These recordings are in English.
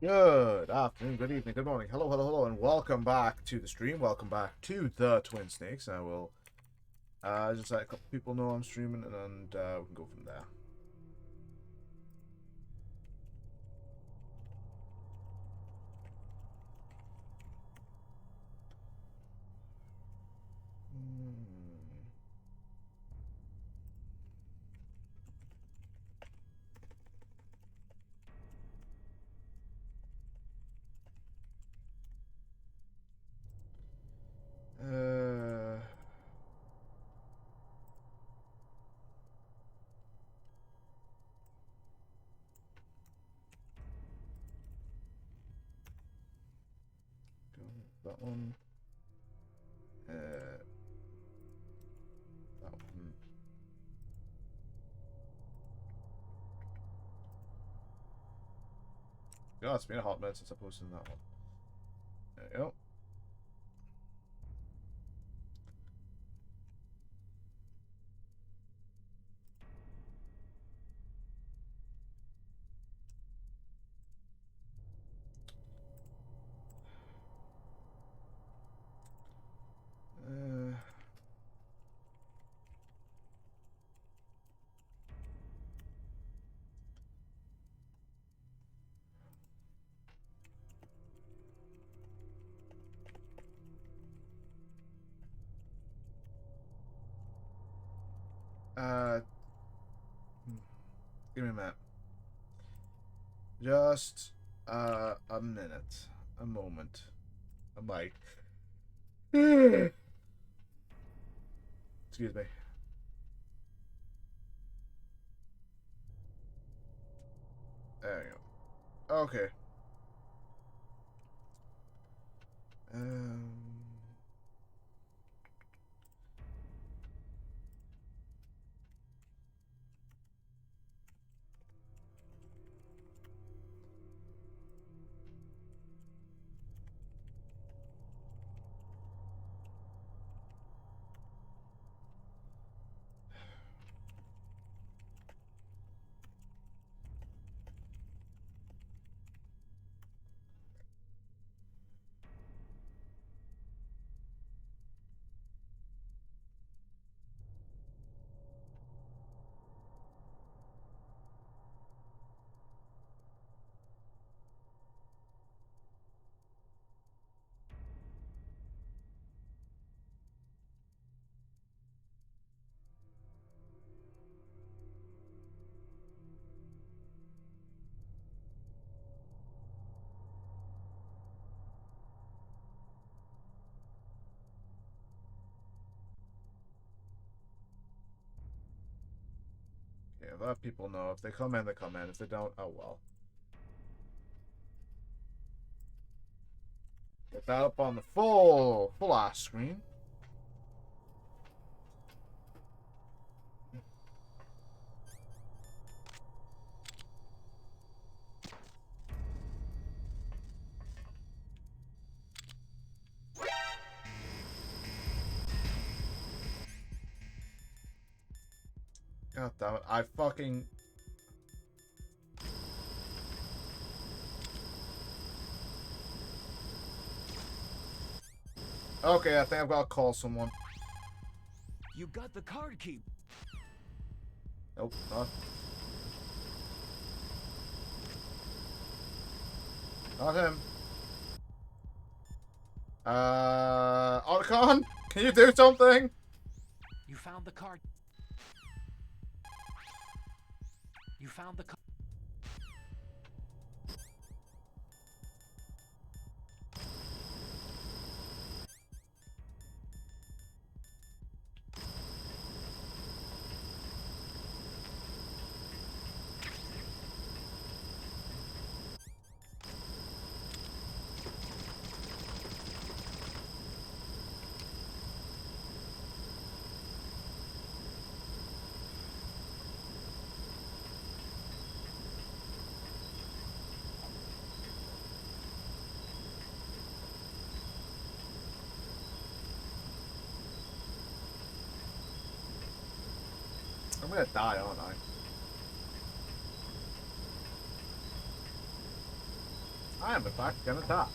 Good afternoon, good evening, good morning. Hello, hello, hello, and welcome back to the stream. Welcome back to the Twin Snakes. I will just let a couple people know I'm streaming, and we can go from there. Uh, that one. That one. God, it's been a hot minute since I posted that one. There you go. Uh, uh, Give me a minute. Just a minute, a moment, a mic. Excuse me. There you go. Okay. Um. Yeah, let people know. If they come in, they come in. If they don't, oh well. Get that up on the full ass screen. God damn it. I fucking... Okay, I think I've got to call someone. You got the card key. Nope, not. Not him. Otacon? Can you do something? You found the card. You found the card. I'm gonna die, aren't I? I am in fact gonna die.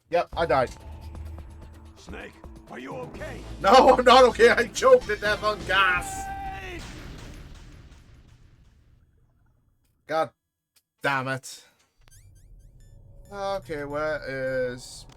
Yep, I died. Snake, are you okay? No, I'm not okay. I choked to death on gas. God damn it. Okay, where is...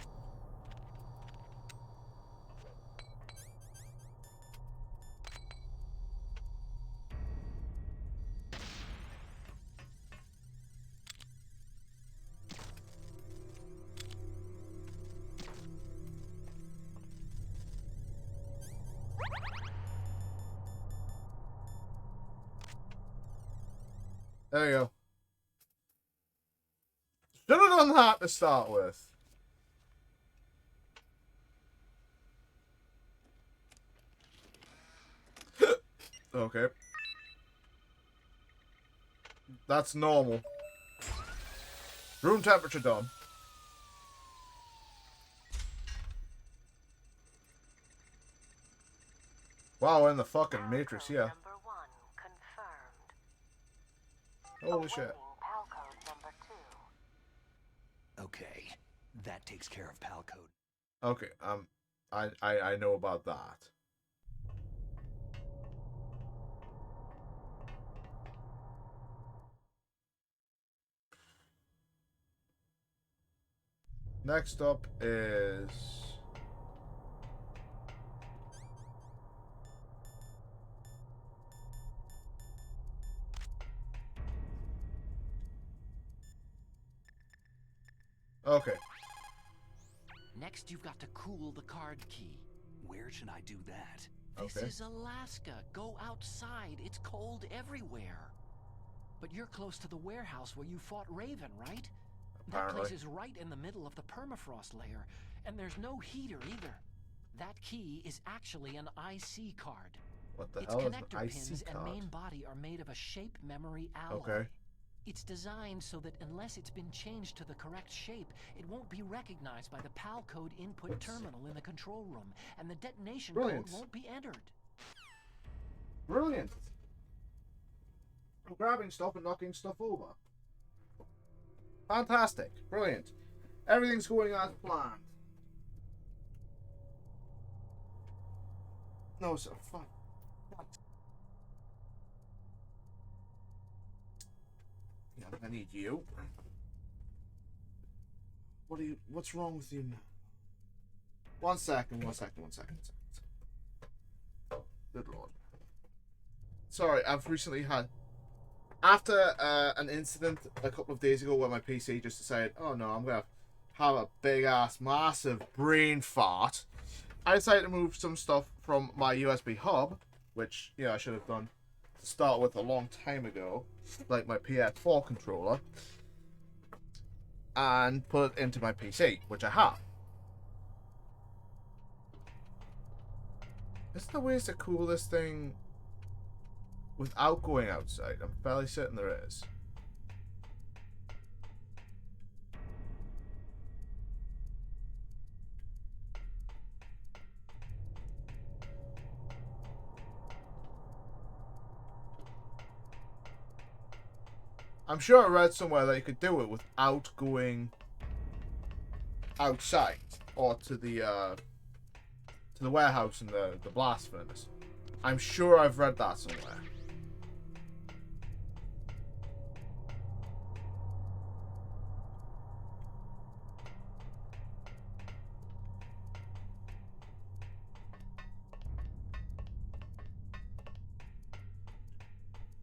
There you go. Should have done that to start with. Okay. That's normal. Room temperature done. Wow, we're in the fucking Matrix here. Number 1 confirmed. Holy shit. Awaiting PAL code number 2. Okay, that takes care of PAL code. Okay, I know about that. Next up is... Okay. Next, you've got to cool the card key. Where should I do that? This Okay. is Alaska. Go outside. It's cold everywhere. But you're close to the warehouse where you fought Raven, right? That Apparently. place is right in the middle of the permafrost layer, and there's no heater either. That key is actually an IC card. What the Its hell is connector an pins IC and card? main body are made of a shape memory alloy. Okay. It's designed so that unless it's been changed to the correct shape, it won't be recognized by the PAL code input terminal in the control room, and the detonation Brilliant. code won't be entered. Brilliant. I'm grabbing stuff and knocking stuff over. Fantastic. Brilliant. Everything's going as planned. No, sir. Fuck. Yeah, I need you. What's wrong with you now? One second. Good lord. Sorry, I've recently had... After an incident a couple of days ago where my PC just decided, oh no, I'm going to have a big-ass, massive brain fart, I decided to move some stuff from my USB hub, which, yeah, I should have done to start with a long time ago, like my PS4 controller, and put it into my PC, which I have. Isn't there ways to cool this thing without going outside? I'm fairly certain there is. I'm sure I read somewhere that you could do it without going outside or to the warehouse and the blast furnace. I'm sure I've read that somewhere.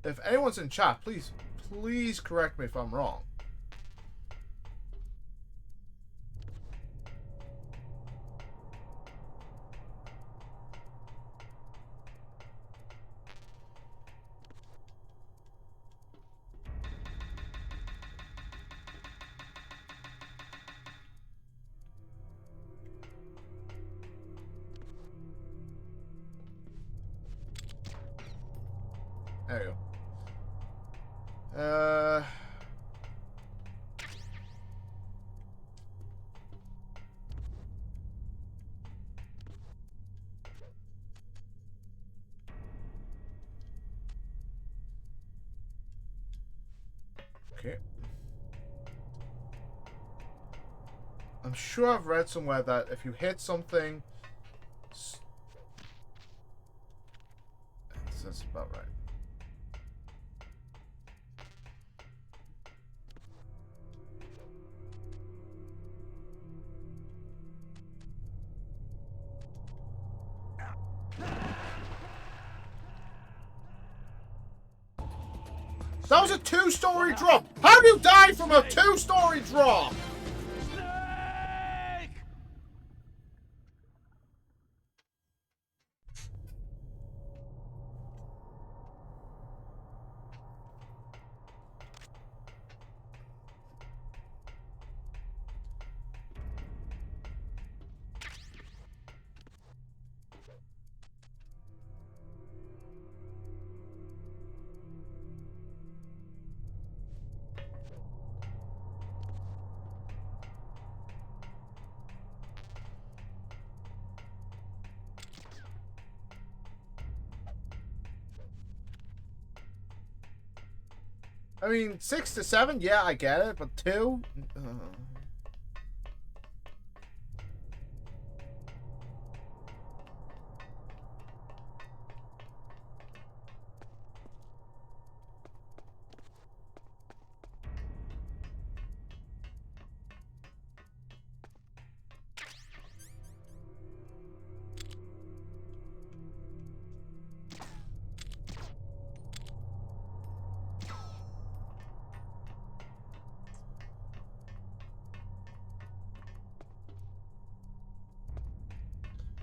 If anyone's in chat, please correct me if I'm wrong. There you go. Okay. I'm sure I've read somewhere that if you hit something... That's about right. That was a 2-story drop! How do you die from a 2-story drop? I mean, 6 to 7, yeah, I get it, but 2?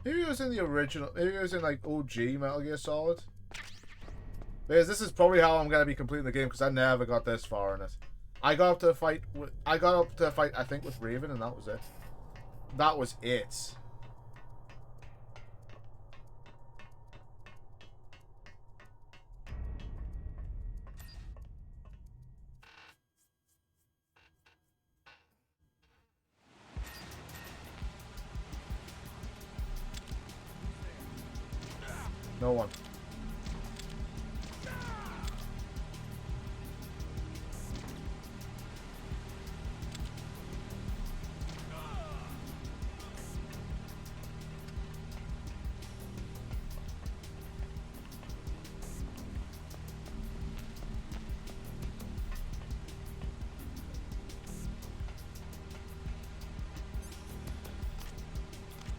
Maybe it was in the original. Maybe it was in like OG Metal Gear Solid. Because this is probably how I'm gonna be completing the game because I never got this far in it. I got up to a fight. I got up to a fight. I think with Raven, and that was it. That was it. No one.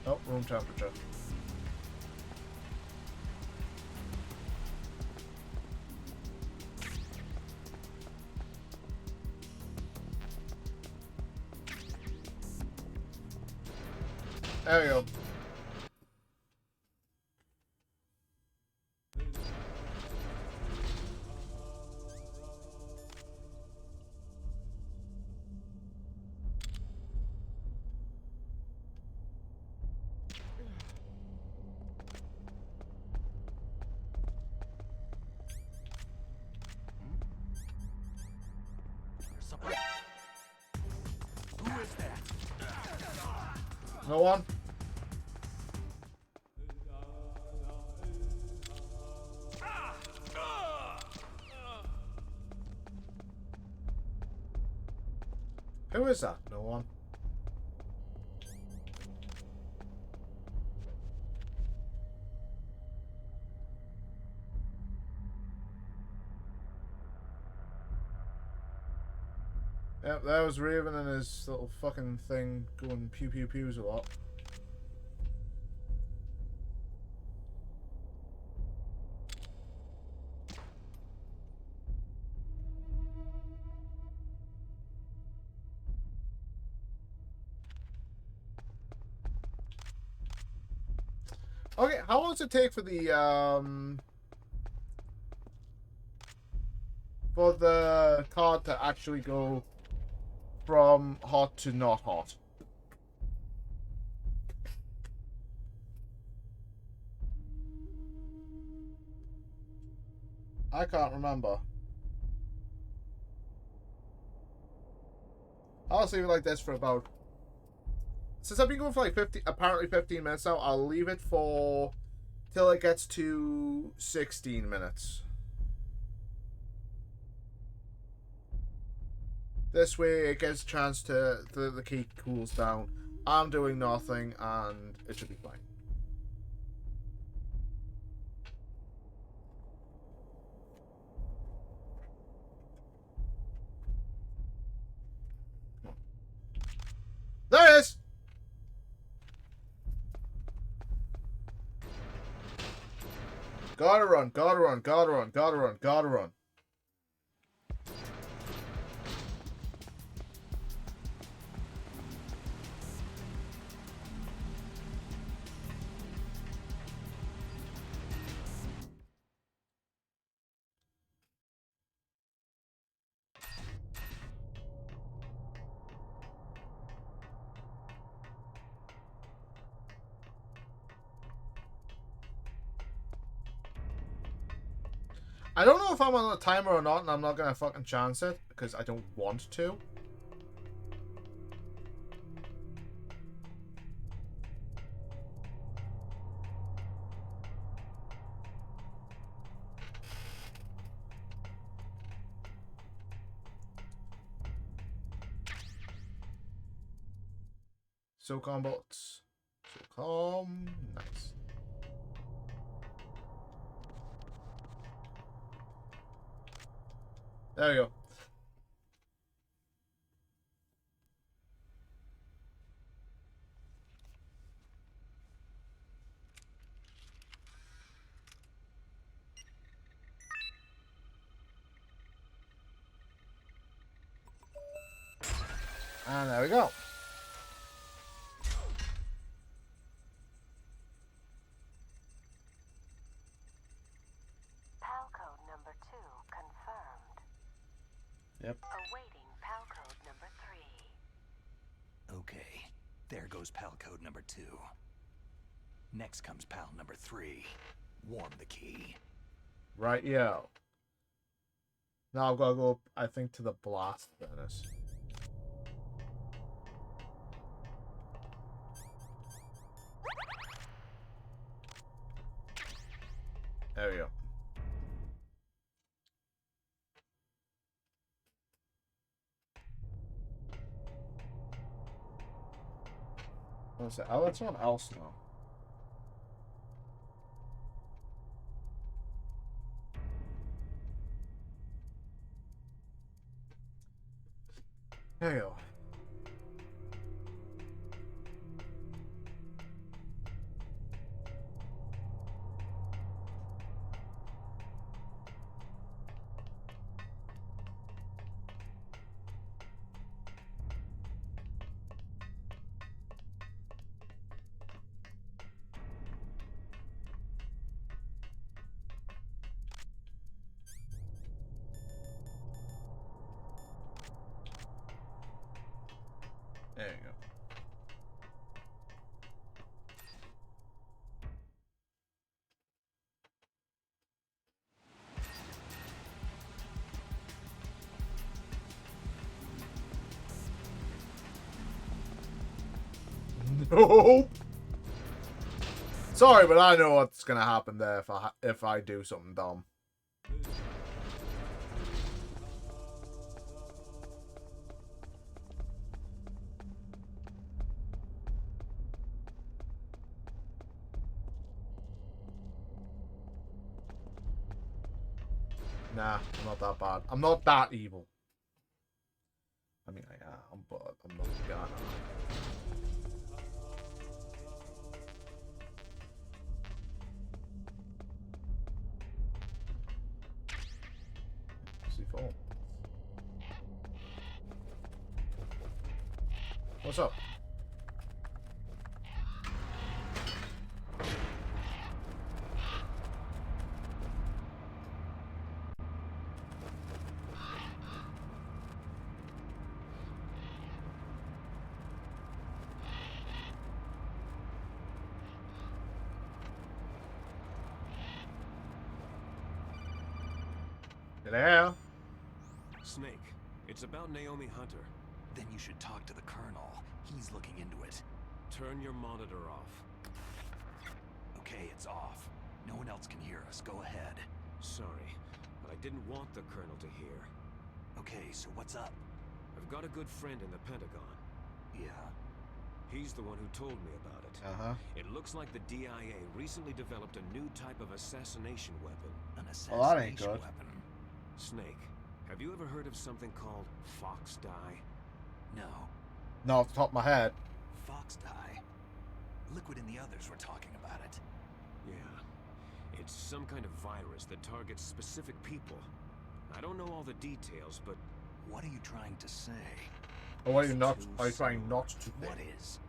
Oh, room temperature. There we go. Who is that? No one? Who is that? No one. Yep, there was Raven and his little fucking thing going pew pew pews a lot. Okay, how long does it take for the card to actually go from hot to not hot? I can't remember. I'll leave it like this for about... Since I've been going for like 15 minutes now, I'll leave it for till it gets to 16 minutes. This way it gets a chance to, the key cools down. I'm doing nothing and it should be fine. There it is! Gotta run, gotta run, gotta run, gotta run, gotta run. I don't know if I'm on a timer or not, and I'm not gonna fucking chance it, because I don't want to. SOCOM bots. SOCOM. Nice. There we go. And there we go. PAL code number 2 confirmed. Yep. Awaiting PAL code number 3. Okay, there goes PAL code number 2. Next comes PAL number 3. Warm the key. Right, yeah. Now I've got to go, I think, to the blast furnace. There we go. What's that? Oh, that's something else now. There you go. There you go. Nope. Sorry, but I know what's gonna happen there if I do something dumb. Nah, I'm not that bad. I'm not that evil. I mean, I am, but I'm not gonna. C4. What's up? Hello? Snake, it's about Naomi Hunter. Then you should talk to the Colonel. He's looking into it. Turn your monitor off. Okay, it's off. No one else can hear us. Go ahead. Sorry, but I didn't want the Colonel to hear. Okay, so what's up? I've got a good friend in the Pentagon. Yeah. He's the one who told me about it. Uh-huh. It looks like the DIA recently developed a new type of assassination weapon. An Well, that ain't assassination good. weapon. Snake, have you ever heard of something called fox dye? No. Not off the top of my head. Fox dye. Liquid and the others were talking about it. Yeah. It's some kind of virus that targets specific people. I don't know all the details, but What are you trying to say? Or are you It's not? too Are you trying soon. not to? What is?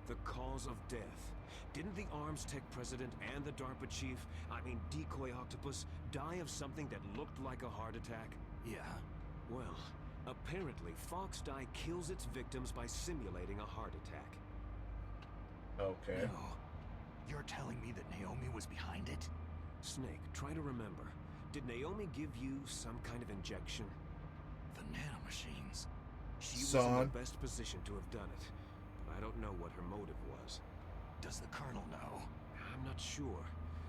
the cause of death. Didn't the Arms Tech president and the DARPA chief, Decoy Octopus, die of something that looked like a heart attack? Yeah. Well, apparently Fox dye kills its victims by simulating a heart attack. Okay. No. You're telling me that Naomi was behind it? Snake, try to remember. Did Naomi give you some kind of injection? The nanomachines. She was in Son. the best position to have done it, but I don't know what her motive was. Does the Colonel know? I'm not sure,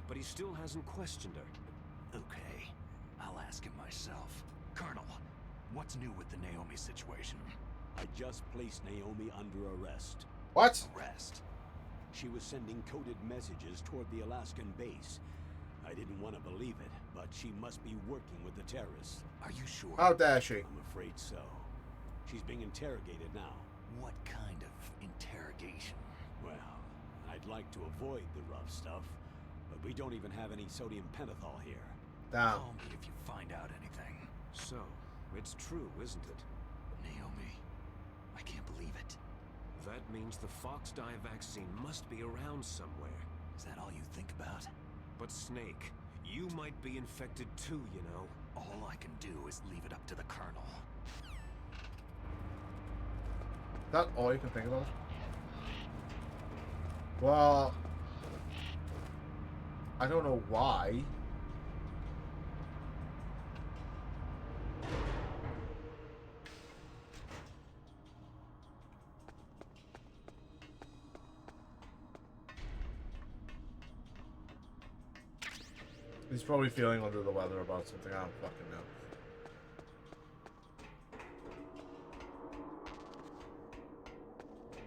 but he still hasn't questioned her. Okay. I'll ask him myself. Colonel, what's new with the Naomi situation? I just placed Naomi under arrest. What? Arrest. She was sending coded messages toward the Alaskan base. I didn't want to believe it, but she must be working with the terrorists. Are you sure? How dare she? I'm afraid so. She's being interrogated now. What kind of interrogation? Well, I'd like to avoid the rough stuff, but we don't even have any sodium pentothal here. Damn. Call me if you find out anything. So, it's true, isn't it? Naomi, I can't believe it. That means the Fox dye vaccine must be around somewhere. Is that all you think about? But Snake, you might be infected too, you know. All I can do is leave it up to the Colonel. That all you can think about? Well, I don't know why. He's probably feeling under the weather about something. I don't fucking know.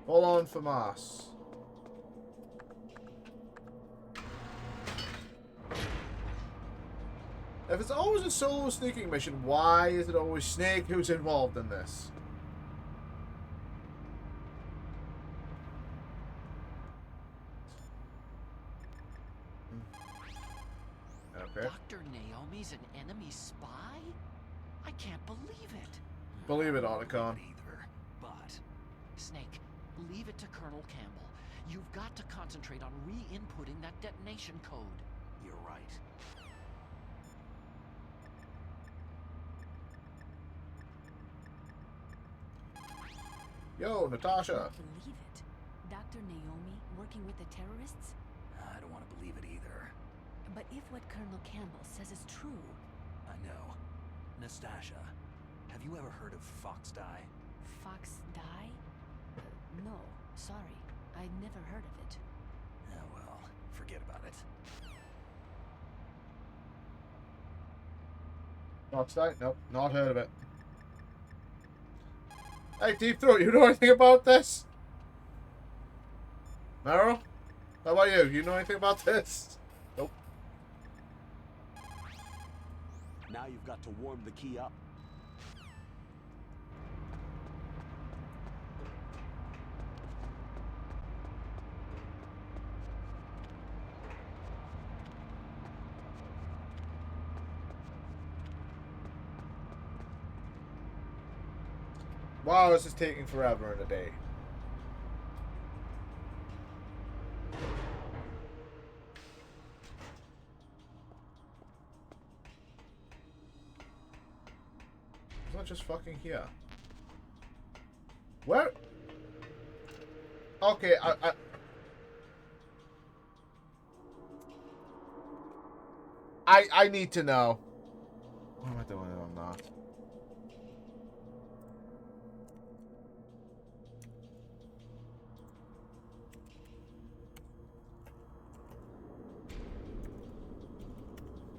Hold on for Mars. If it's always a solo sneaking mission, why is it always Snake who's involved in this? Okay. Dr. Naomi's an enemy spy? I can't believe it. Believe it, Otacon. Either, but Snake, leave it to Colonel Campbell. You've got to concentrate on re-inputting that detonation code. you're right. Yo, Natasha. Believe it. Dr. Naomi working with the terrorists? I don't want to believe it either. But if what Colonel Campbell says is true, I know. Nastasha, have you ever heard of Fox dye? Fox die? No, sorry. I'd never heard of it. Yeah, well, forget about it. Fox Night? Nope, not heard of it. Hey, Deep Throat, you know anything about this? Meryl? How about you? You know anything about this? Nope. Now you've got to warm the key up. Wow, this is taking forever in a day. It's not just fucking here. Where? Okay, I need to know. What am I doing if I'm not?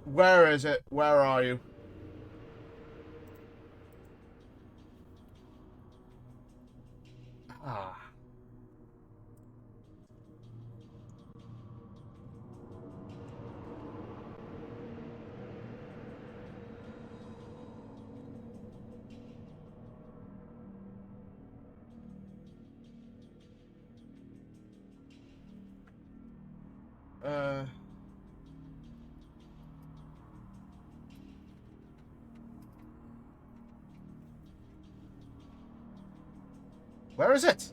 Where is it? Where are you? Ah. Where is it?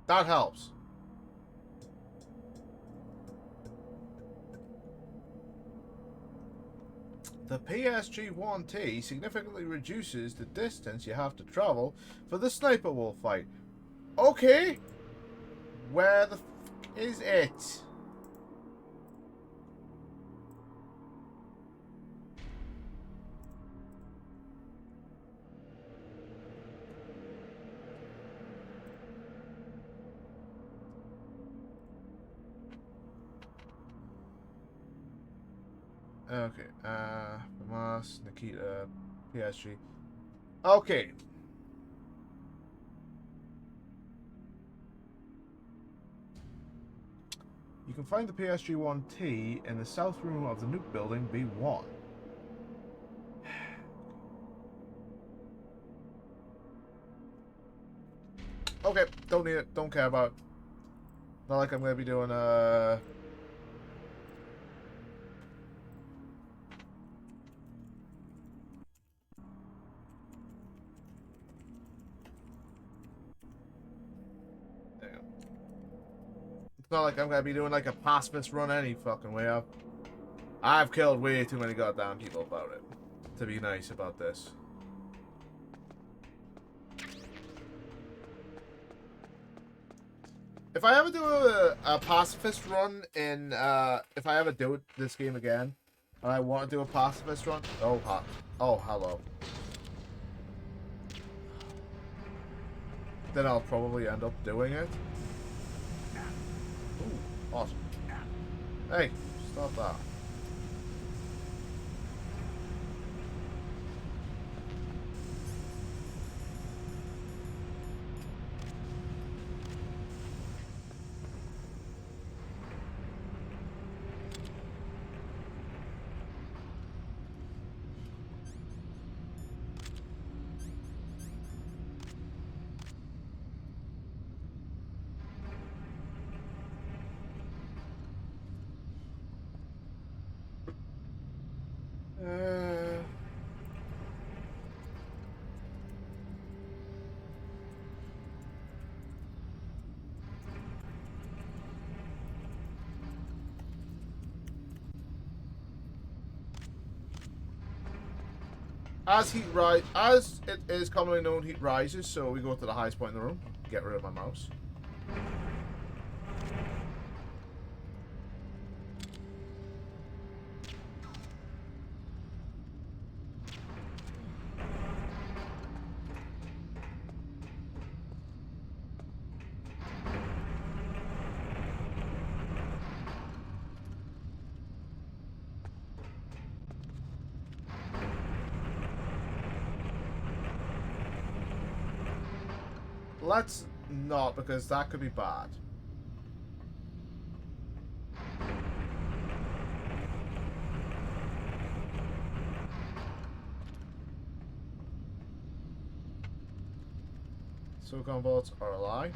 That helps. The PSG wont significantly reduces the distance you have to travel for the sniper wolf fight. Okay. Where the f is it? Okay, Hamas, Nikita, PSG. Okay. You can find the PSG-1T in the south room of the nuke building B1. Okay, don't need it, don't care about it. Not like I'm gonna be doing It's not like I'm gonna be doing like a pacifist run any fucking way up. I've killed way too many goddamn people about it to be nice about this. If I ever do a pacifist run in, if I ever do this game again, and I want to do a pacifist run, oh hello. Then I'll probably end up doing it. Ooh, awesome. Hey, stop that. As it is commonly known, heat rises, so we go to the highest point in the room. Get rid of my mouse. Let's not, because that could be bad. Silicon bullets are a lie.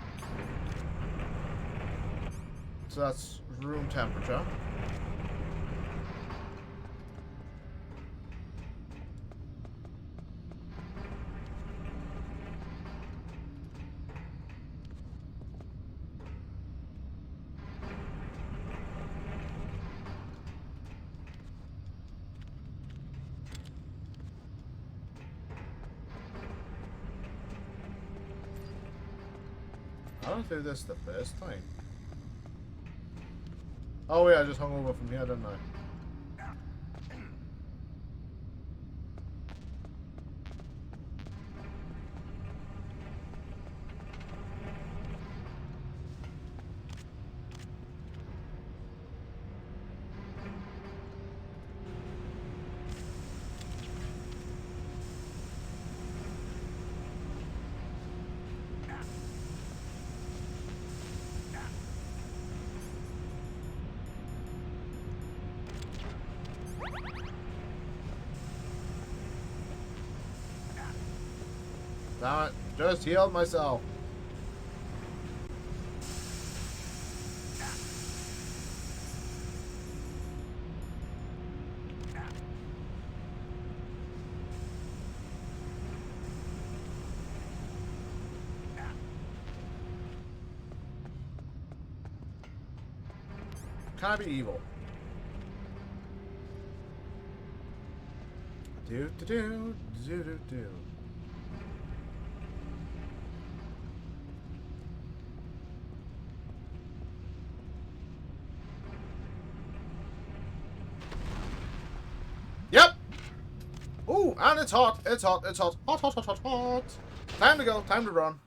So that's room temperature. I don't do this the first time. Oh yeah, I just hung over from here, didn't I? Damn it. Just healed myself. Can I be evil? Do do do do do do. Yep. Ooh, and it's hot. It's hot. It's hot. Hot, hot, hot, hot, hot. Time to go. Time to run.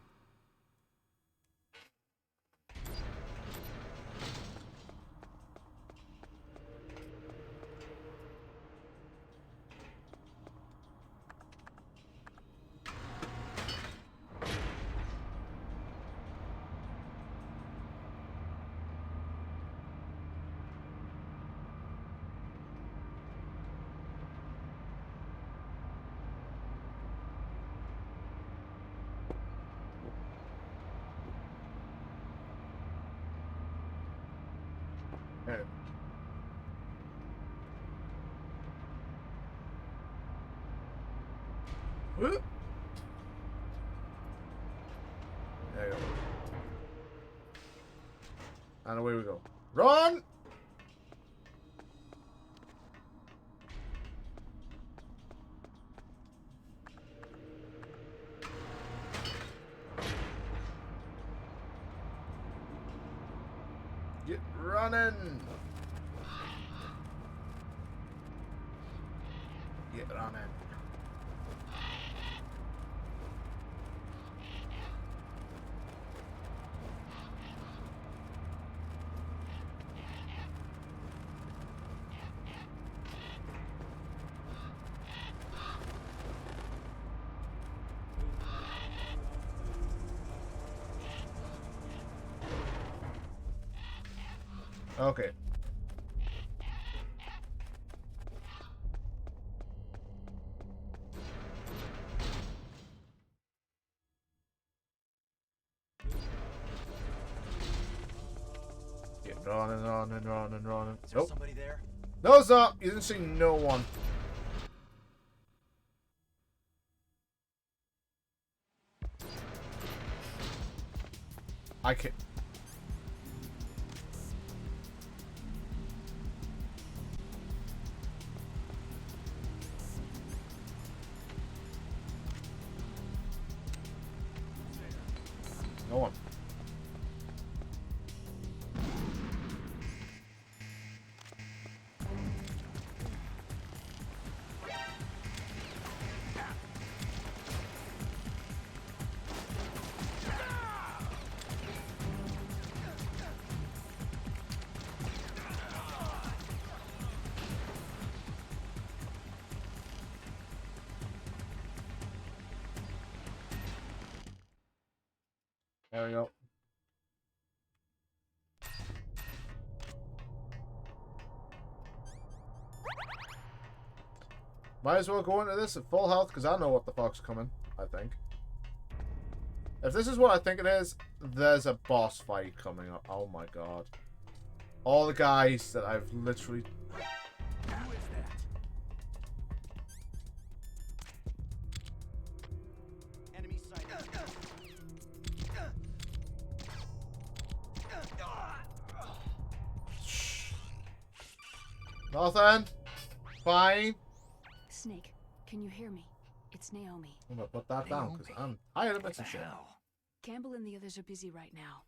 Okay. Whoop. There you go. And away we go. Run! Get running! Get running. Okay. Get running, running, running, running. Is there Nope. somebody there? No, it's not. You didn't see no one. I can't. No one. There we go. Might as well go into this at full health because I know what the fuck's coming, I think. If this is what I think it is, there's a boss fight coming up. Oh my god. All the guys that I've literally... Who is that? Enemy sighted. Nothing. Fine. Snake, can you hear me? It's Naomi. I'm gonna put that down because I'm tired of What the missing shit. hell? Campbell and the others are busy right now.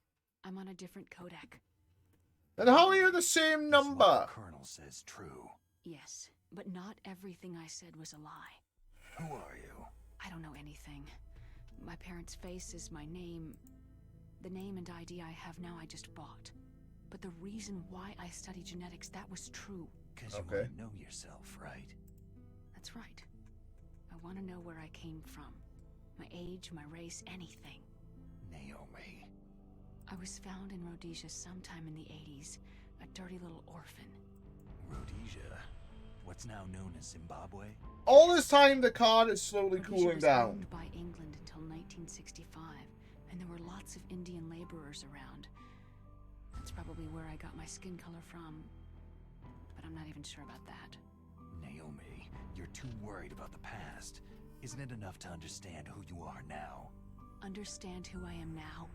I'm on a different codec. Then how are you the same Is number? what the Colonel says true. Yes, but not everything I said was a lie. Who are you? I don't know anything. My parents' face is my name. The name and ID I have now I just bought. But the reason why I study genetics, that was true. Because you Okay. want to know yourself, right? That's right. I want to know where I came from. My age, my race, anything. Naomi. I was found in Rhodesia sometime in the 80s. A dirty little orphan. Rhodesia. What's now known as Zimbabwe? All this time the card is slowly Rhodesia cooling was down. owned by England until 1965, and there were lots of Indian laborers around. That's probably where I got my skin color from, but I'm not even sure about that. Naomi, you're too worried about the past. Isn't it enough to understand who you are now? Understand who I am now?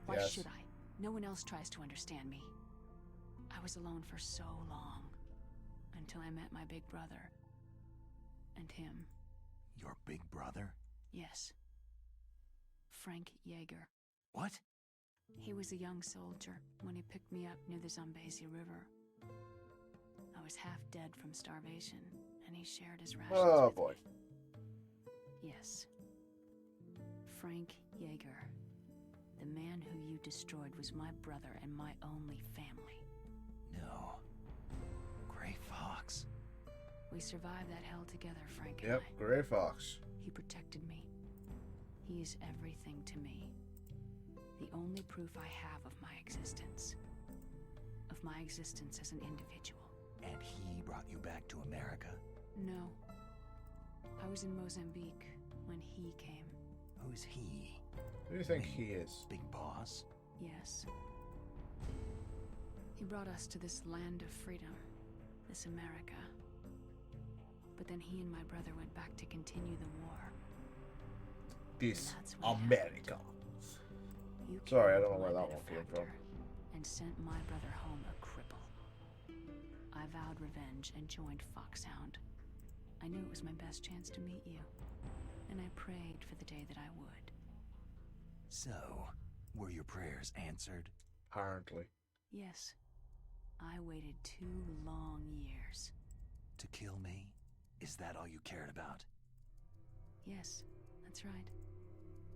Why Yes. should I? No one else tries to understand me. I was alone for so long, until I met my big brother. And him. Your big brother? Yes. Frank Yeager. What? He was a young soldier when he picked me up near the Zambezi River. I was half dead from starvation, and he shared his rations Oh with boy. me. Yes. Frank Yeager. The man who you destroyed was my brother and my only family. No. Gray Fox. We survived that hell together, Frank and Yep, I. Grey Fox. He protected me. He is everything to me. The only proof I have of my existence. Of my existence as an individual. And he brought you back to America? No. I was in Mozambique when he came. Who's he? Who do you think he is? Big boss? Yes. He brought us to this land of freedom. This America. But then he and my brother went back to continue the war. This That's what America. You Sorry, I killed don't know where my that one came from. benefactor And sent my brother home a cripple. I vowed revenge and joined Foxhound. I knew it was my best chance to meet you. And I prayed for the day that I would. So, were your prayers answered? Apparently. Yes. I waited 2 long years. To kill me? Is that all you cared about? Yes, that's right.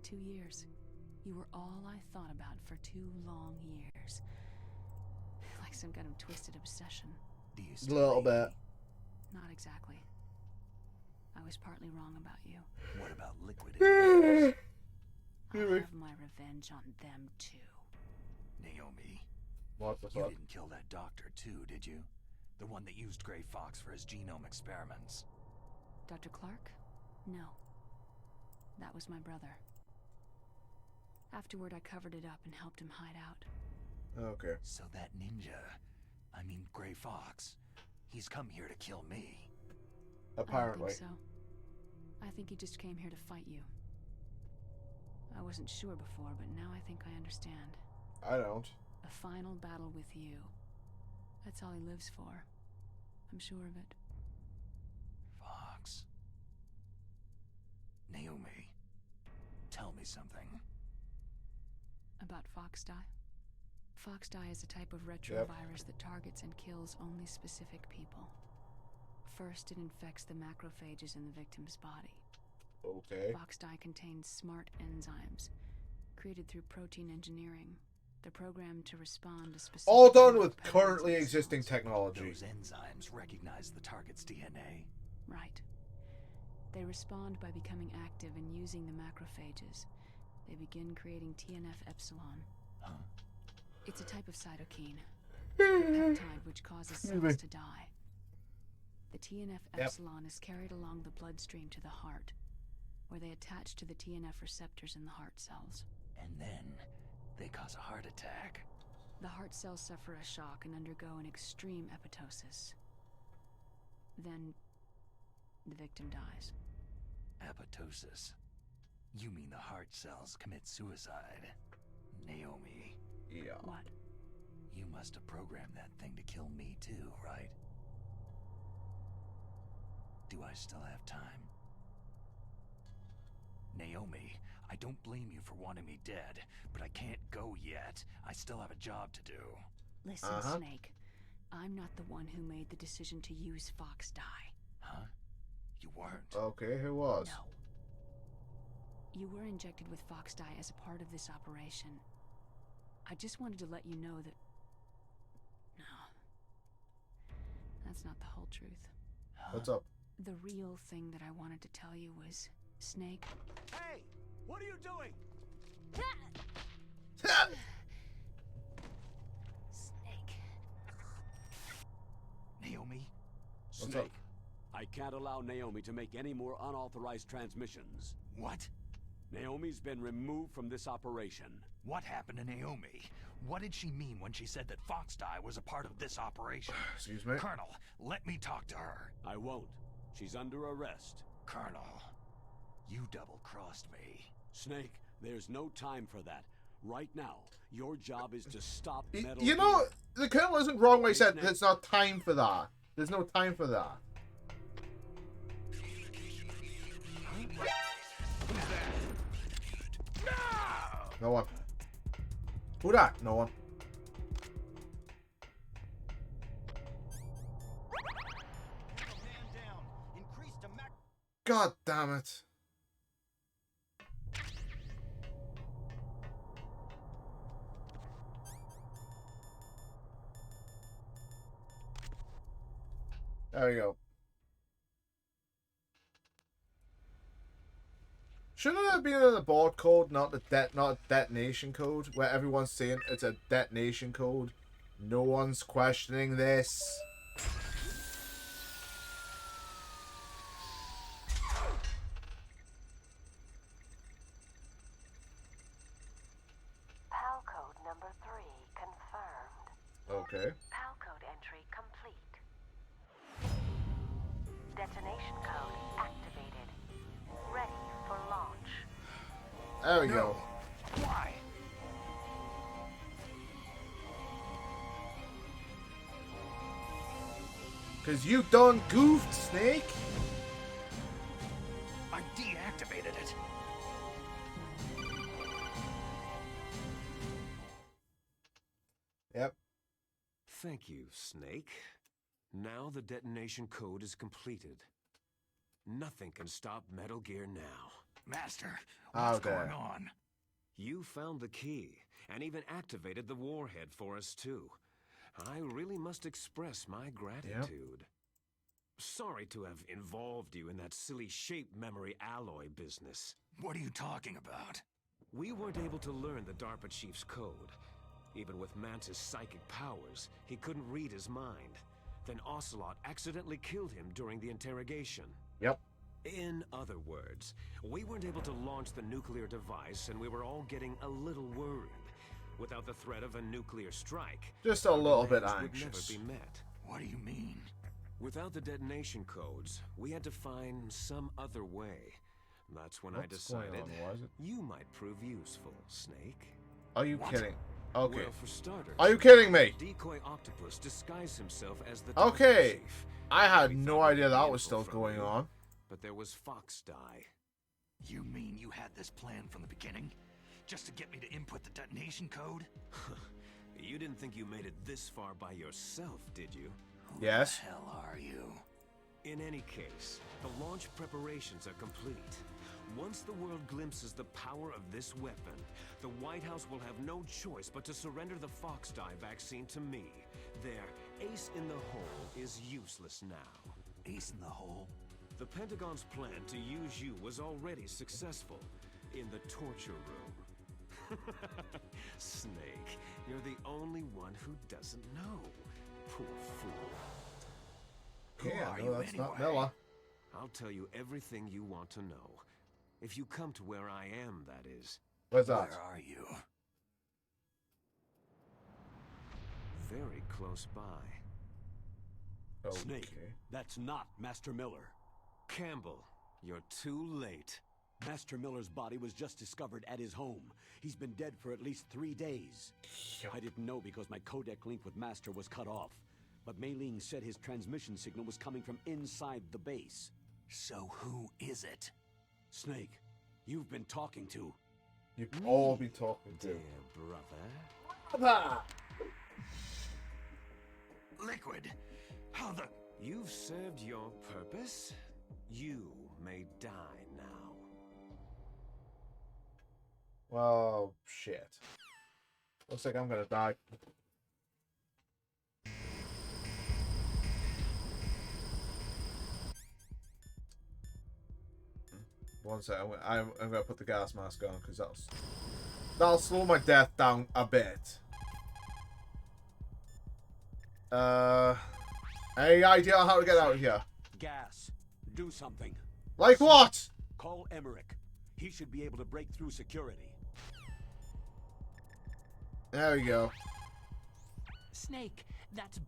2 years. You were all I thought about for 2 long years. Like some kind of twisted obsession. Do you A still little hate bit. me? Not exactly. I was partly wrong about you. What about liquidating? I'll have my revenge on them too. Naomi, What the you fuck? didn't kill that doctor too, did you? The one that used Gray Fox for his genome experiments. Dr. Clark? No. That was my brother. Afterward, I covered it up and helped him hide out. Okay. So that Gray Fox, he's come here to kill me. Apparently. I don't think so. I think he just came here to fight you. I wasn't sure before, but now I think I understand. I don't. A final battle with you. That's all he lives for. I'm sure of it. Fox. Naomi, tell me something. About Foxdie? Foxdie is a type of retrovirus that targets and kills only specific people. First, it infects the macrophages in the victim's body. Okay. Foxdie contains smart enzymes, created through protein engineering. They're programmed to respond to specific... All done genetic with patterns currently in existing cells. technology. Those enzymes recognize the target's DNA. Right. They respond by becoming active and using the macrophages. They begin creating TNF-epsilon. Huh? It's a type of cytokine, a peptide which causes cells to die. The TNF-epsilon is carried along the bloodstream to the heart, where they attach to the TNF receptors in the heart cells. And then they cause a heart attack. The heart cells suffer a shock and undergo an extreme apoptosis. Then, the victim dies. Apoptosis. You mean the heart cells commit suicide? Naomi, Yeah. What? you must have programmed that thing to kill me too, right? Do I still have time? Naomi, I don't blame you for wanting me dead, but I can't go yet. I still have a job to do. Listen, Snake. I'm not the one who made the decision to use Foxdie. Huh? You weren't. Okay, who was? No. You were injected with Foxdie as a part of this operation. I just wanted to let you know that... No. That's not the whole truth. What's up? The real thing that I wanted to tell you was... Snake... Hey! What are you doing? Snake... Naomi? What's Snake. I can't allow Naomi to make any more unauthorized transmissions. What? Naomi's been removed from this operation. What happened to Naomi? What did she mean when she said that Foxdie was a part of this operation? Excuse me? Colonel, let me talk to her. I won't. She's under arrest. Colonel, you double-crossed me. Snake, there's no time for that. Right now, your job is to stop Metal You know, Gear. the Colonel isn't wrong when he said Snake. there's not time for that. There's no time for that. No one. Who that? No one. God damn it. There we go. Shouldn't it have been in the board code, not a detonation code, where everyone's saying it's a detonation code? No one's questioning this. PAL code number 3 confirmed. Okay. PAL code entry complete. Detonation code activated. Ready for launch. There we No. go. Why? Cause you done goofed, Snake. I deactivated it. Yep. Thank you, Snake. Now the detonation code is completed. Nothing can stop Metal Gear now. Master, Oh, what's going there. on? You found the key, and even activated the warhead for us too. I really must express my gratitude. Sorry to have involved you in that silly shape memory alloy business. What are you talking about? We weren't able to learn the DARPA chief's code. Even with Mantis' psychic powers, he couldn't read his mind. Then Ocelot accidentally killed him during the interrogation. Yep. In other words, we weren't able to launch the nuclear device, and we were all getting a little worried. Without the threat of a nuclear strike, Just a our little bit demands anxious. would never be met. What do you mean? Without the detonation codes, we had to find some other way. That's when I What's going decided on, was it? you might prove useful, Snake. Are you What? kidding? Okay. Well, for starters, Are you kidding me? Decoy Octopus disguised himself as the Okay. DARPA chief. I had We no thought we'd idea get that the was info still from going you, on. But there was Foxdie. You mean you had this plan from the beginning? Just to get me to input the detonation code? You didn't think you made it this far by yourself, did you? Who Yes. the hell are you? In any case, the launch preparations are complete. Once the world glimpses the power of this weapon, the White House will have no choice but to surrender the Foxdie vaccine to me. Their ace in the hole is useless now. Ace in the hole? The Pentagon's plan to use you was already successful in the torture room. Snake, you're the only one who doesn't know. Poor fool. Who Yeah, are no, you that's not anyway? Miller. I'll tell you everything you want to know. If you come to where I am, that is. Where's that? Where are you? Very close by. Snake, Okay. that's not Master Miller. Campbell, you're too late. Master Miller's body was just discovered at his home. He's been dead for at least 3 days. I didn't know because my codec link with Master was cut off. But Mei Ling said his transmission signal was coming from inside the base. So who is it? Snake, you've been talking to... You've all been talking to. Dear brother. Papa! Liquid. How the... You've served your purpose. You may die now. Well, shit. Looks like I'm gonna die. One second, I'm gonna put the gas mask on because that'll slow my death down a bit. Any idea on how to get out of here? Gas. Do something. Like what? Call Emmerich. He should be able to break through security. There we go. Snake, that's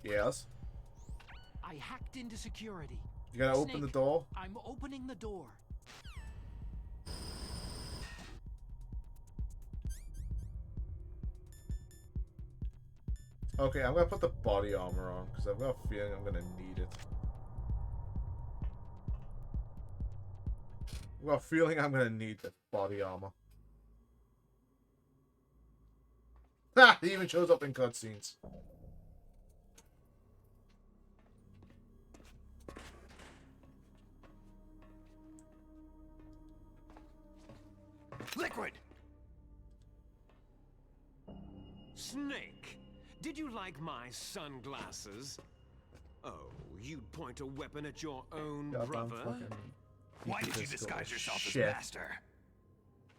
Yes. I hacked into security. You gotta open the door. I'm opening the door. Okay, I'm gonna put the body armor on because I've got a feeling I'm gonna need it. I've got a feeling I'm gonna need the body armor. Ha! It even shows up in cutscenes. Liquid! Snake, did you like my sunglasses? Oh, you'd point a weapon at your own Goddamn brother? fucking Why did you egotistical disguise yourself shit. as master?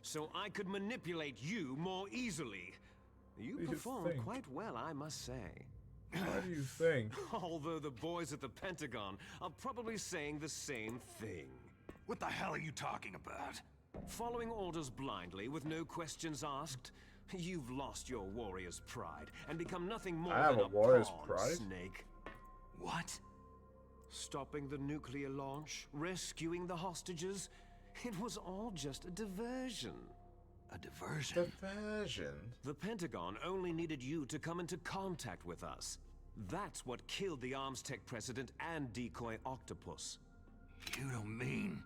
So I could manipulate you more easily. You What do you performed think? quite well, I must say. What do you think? Although the boys at the Pentagon are probably saying the same thing. What the hell are you talking about? Following orders blindly with no questions asked, you've lost your warrior's pride and become nothing more I have than a warrior's pawn, pride? Snake. What? Stopping the nuclear launch, rescuing the hostages, it was all just a diversion. A diversion? Diversion? The Pentagon only needed you to come into contact with us. That's what killed the Arms Tech president and decoy octopus. You don't mean...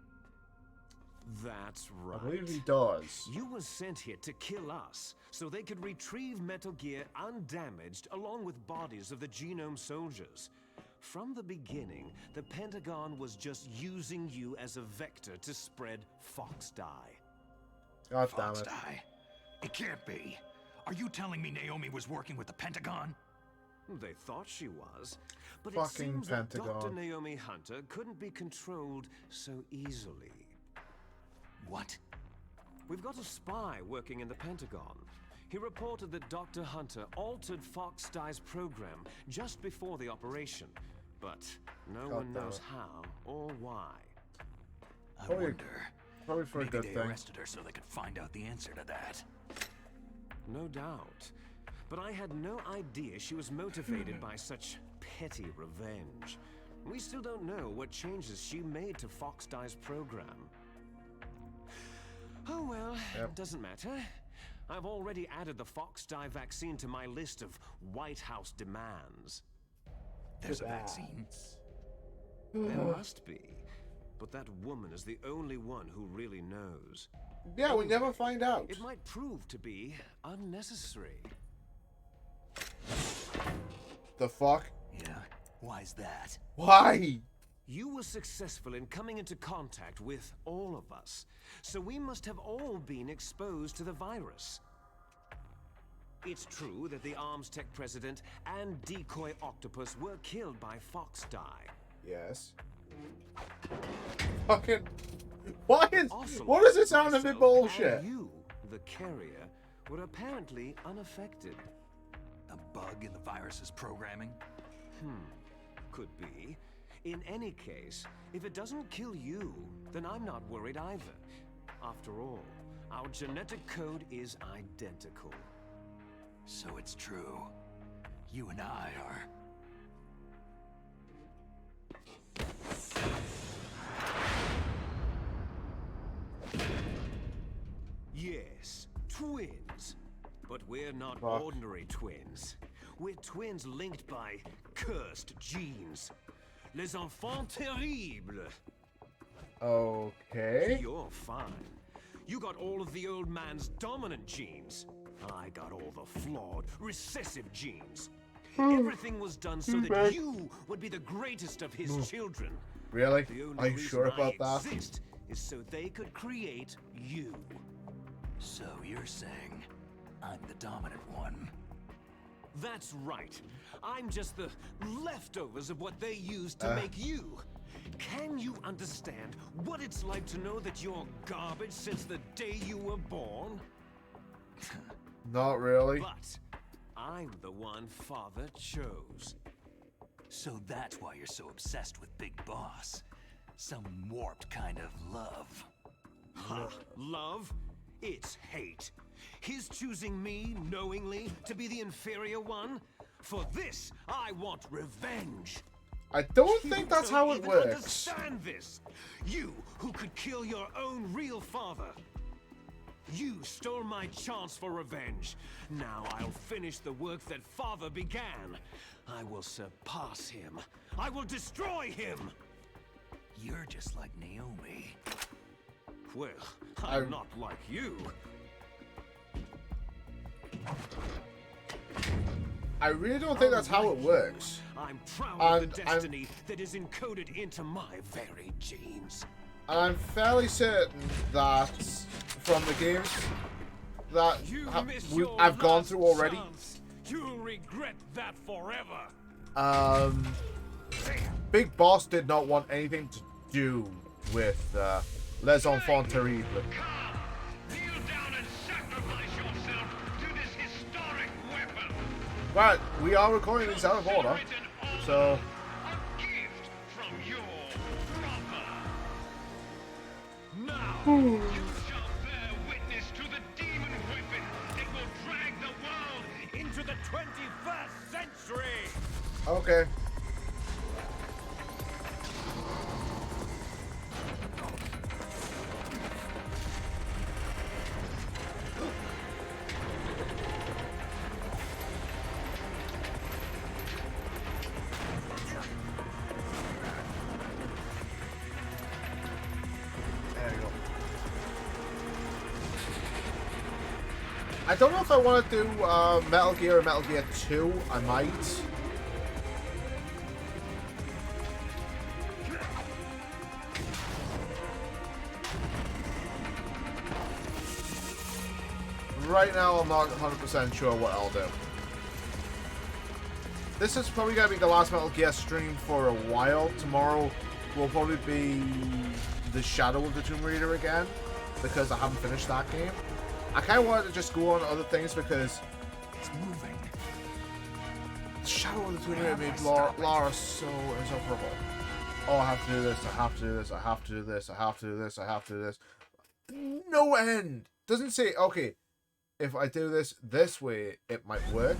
That's I right. believe he does. You were sent here to kill us, so they could retrieve Metal Gear undamaged along with bodies of the Genome soldiers. From the beginning, the Pentagon was just using you as a vector to spread Fox Dye. God damn Fox it. die? It can't be. Are you telling me Naomi was working with the Pentagon? They thought she was, but Fucking it seems that Pentagon. Dr. Naomi Hunter couldn't be controlled so easily. What? We've got a spy working in the Pentagon. He reported that Dr. Hunter altered Fox Dye's program just before the operation, but no God one damn knows it. how or why. I Probably- wonder. Probably for a Maybe good they thing. arrested her so they could find out the answer to that. No doubt. But I had no idea she was motivated by such petty revenge. We still don't know what changes she made to Fox Dye's program. Oh well, Yep. doesn't matter. I've already added the Fox Dye vaccine to my list of White House demands. There's a vaccine. There must be. But that woman is the only one who really knows. Yeah, we never find out. It might prove to be unnecessary. The fuck? Yeah? Why's that? Why? You were successful in coming into contact with all of us, so we must have all been exposed to the virus. It's true that the Arms Tech president and decoy octopus were killed by Fox Dye. Yes. Fucking. Why is. Ocelot, What does it sound a bit myself, bullshit? and you, the carrier, were apparently unaffected. A bug in the virus's programming? Could be. In any case, if it doesn't kill you, then I'm not worried either. After all, our genetic code is identical. So it's true. You and I are... Yes, twins. But we're not Fuck. ordinary twins. We're twins linked by cursed genes. Les enfants terribles. Okay. You're fine. You got all of the old man's dominant genes. I got all the flawed, recessive genes. Everything was done so that you would be the greatest of his children. Really? The only Are you reason sure about I that? exist is so they could create you. So you're saying I'm the dominant one? That's right. I'm just the leftovers of what they used to make you. Can you understand what it's like to know that you're garbage since the day you were born? Not really. But I'm the one Father chose. So that's why you're so obsessed with Big Boss. Some warped kind of love. Ha! Love? It's hate. His choosing me, knowingly, to be the inferior one? For this, I want revenge. I don't think that's You how don't it even works. Understand this? You, who could kill your own real father. You stole my chance for revenge. Now I'll finish the work that Father began. I will surpass him. I will destroy him. You're just like Naomi. Well, I'm not like you. I really don't think that's how it works. I'm proud of And the destiny that is encoded into my very genes. And I'm fairly certain that from the games that You missed your I've gone last through already, chance. You'll regret that forever. Big Boss did not want anything to do with Les Enfants Terribles. Kneel down and sacrifice yourself to this historic weapon. But we are recording these out of order, so A gift from your brother. Now, You shall bear witness to the demon weapon that will drag the world into the 21st century. okay. There you go. I don't know if I want to do Metal Gear or Metal Gear 2. I might. Right now, I'm not 100% sure what I'll do. This is probably going to be the last Metal Gear stream for a while. Tomorrow will probably be the Shadow of the Tomb Raider again, because I haven't finished that game. I kind of wanted to just go on other things because It's moving. Shadow of the Tomb Raider made Lara so insufferable. Oh, I have to do this, I have to do this, I have to do this, I have to do this, I have to do this. No end! Doesn't say, okay, if I do this way, it might work.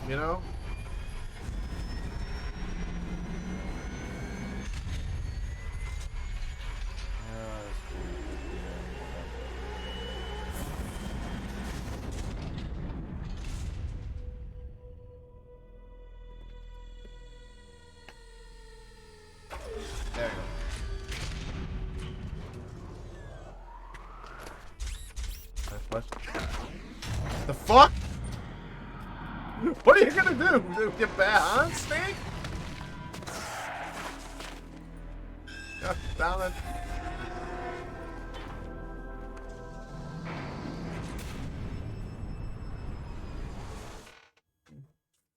You know? There you go. What? The fuck? What are you gonna do? With your bare hands, Snake? God damn it.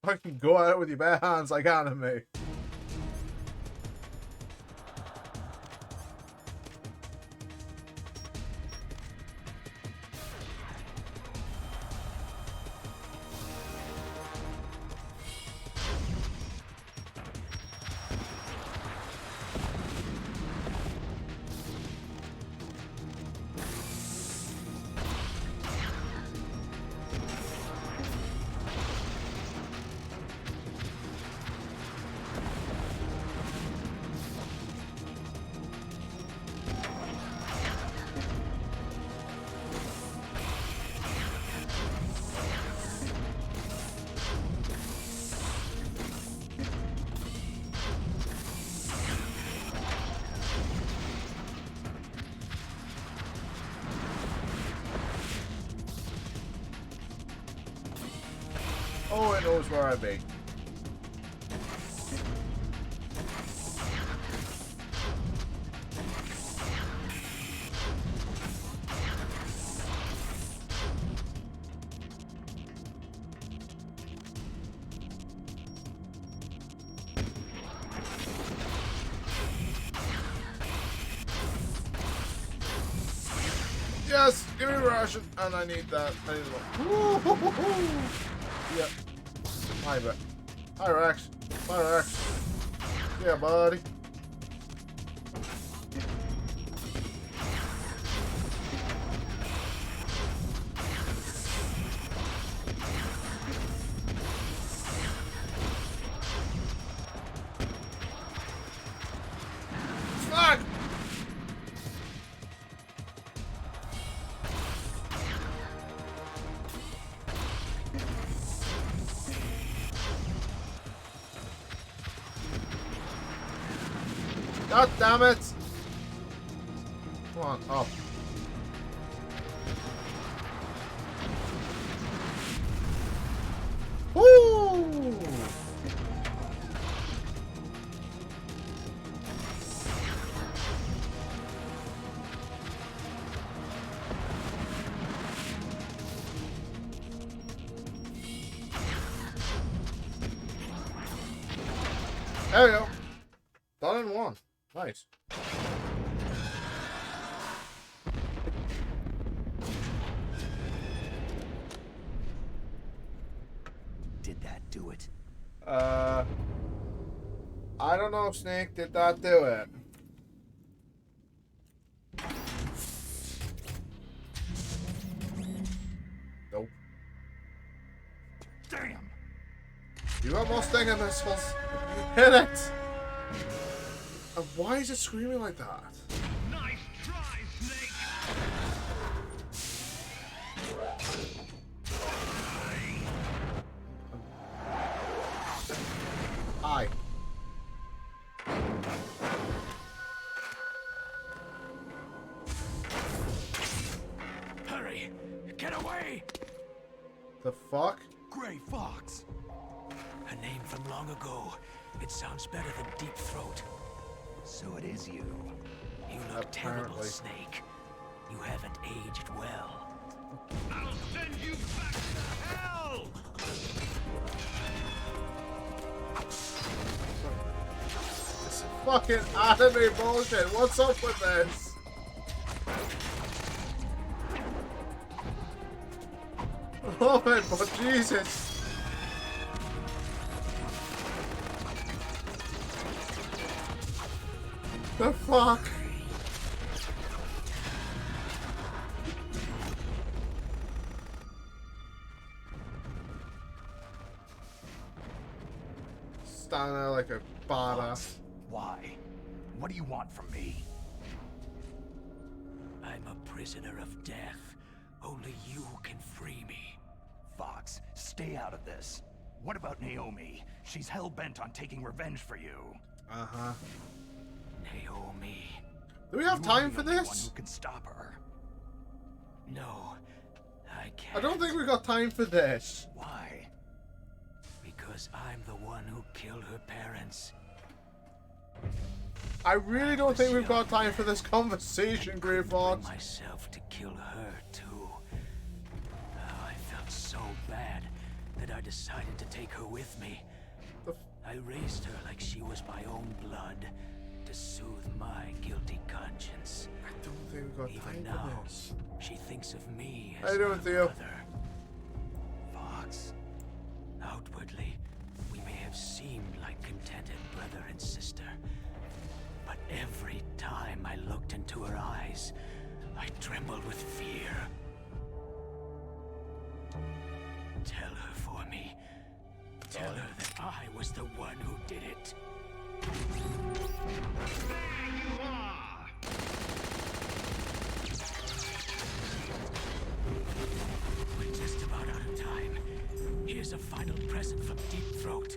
Fucking go out with your bare hands like anime. Oh, it knows where I be. Yes, give me a ration, and I need that. I need one. Yeah. Hi, bro. Hi, Rex. Hi, Rex. Yeah, buddy. Fuck! God damn it! Come on, up. Woo! There we go. Done in one. Nice. Did that do it? I don't know, Snake. Did that do it? Nope. Damn! You got more sting in this one. Hit it! And why is it screaming like that? Nice try, Snake. Hi. Hurry! Get away! The fuck? Gray Fox! A name from long ago. It sounds better than Deep Throat. So it is you. You look terrible, Apparently. Snake. You haven't aged well. I'll send you back to hell! This fucking anime bullshit. What's up with this? Love it, but Jesus. The fuck? Standing there like a badass. Why? What do you want from me? I'm a prisoner of death. Only you can free me. Fox, stay out of this. What about Naomi? She's hell-bent on taking revenge for you. Uh-huh. Naomi. Do we have You time are the for only one this? who can stop her. No, I can't. I don't think we got time for this. Why? Because I'm the one who killed her parents. I really don't think we've got time for this conversation, Grey Bring Fox. myself to kill her too. Oh, I felt so bad that I decided to take her with me. I raised her like she was my own blood to soothe my guilty conscience. I don't think we've got Even time now, for this. she thinks of me How as you doing, her Theo? brother. Fox, outwardly, we may have seemed like contented brother and sister. But every time I looked into her eyes, I trembled with fear. Tell her for me. Tell her that I was the one who did it. There you are! We're just about out of time. Here's a final present from Deep Throat.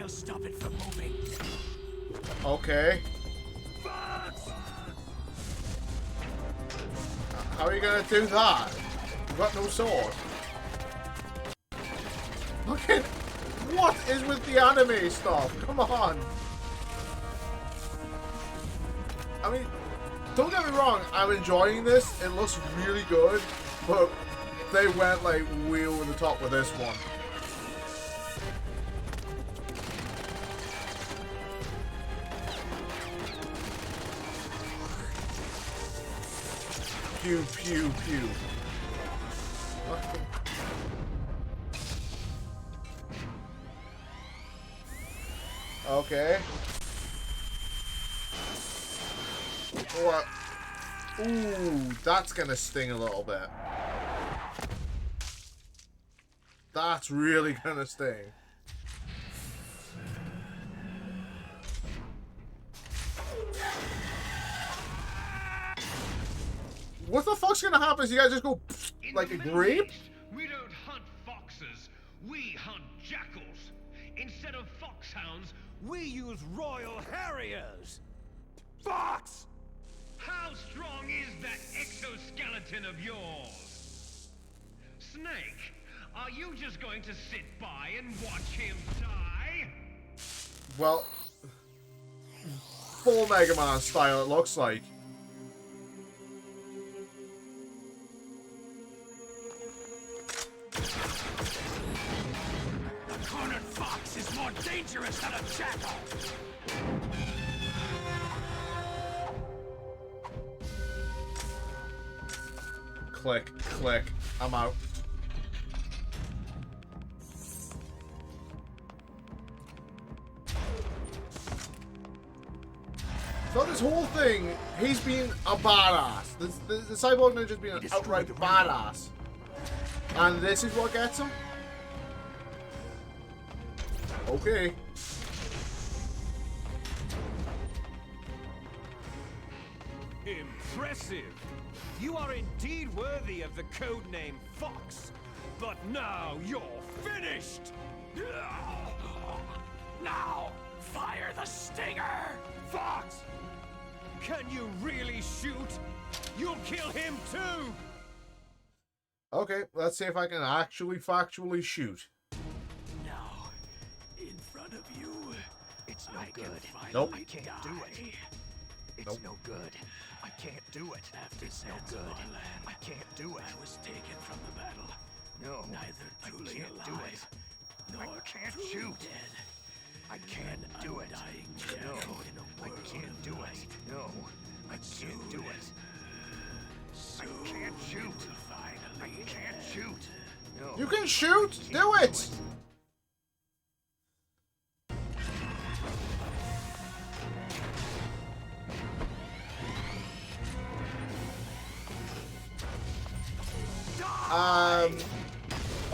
I'll stop it from moving. Okay. How are you gonna do that? You've got no sword. Fucking. What is with the anime stuff? Come on. I mean, don't get me wrong, I'm enjoying this. It looks really good, but they went like way over the top with this one. pew, pew, pew. Okay. What? Ooh, that's gonna sting a little bit. That's really gonna sting. What the fuck's gonna happen? Is you guys just go like a grape? We don't hunt foxes, we hunt jackals. Instead of foxhounds, We use Royal Harriers! Fox! how strong is that exoskeleton of yours? Snake, are you just going to sit by and watch him die? Well, full Mega Man style it looks like. A cornered fox is more dangerous than a jackal! Click, click. I'm out. So this whole thing, he's being a badass. The Cyborg Ninja's being an outright badass. And this is what gets him? Okay. Impressive! You are indeed worthy of the codename Fox. But now you're finished! Now, fire the stinger! Fox! Can you really shoot? You'll kill him too! Okay, let's see if I can actually factually shoot. Now, in front of you, It's no good. Nope. I can't do it. It's Nope. no good. I can't do it. After It's no Sands good. of our land, I can't do it. I was taken from the battle. No. Neither I truly can't alive, do it. nor I can't truly shoot. dead. I can't An do it. undying No. shadow in a I world can't of do light. it. No. I can't do it. Soon I can't you shoot. will I finally can't end. shoot. No. You can shoot! Do it!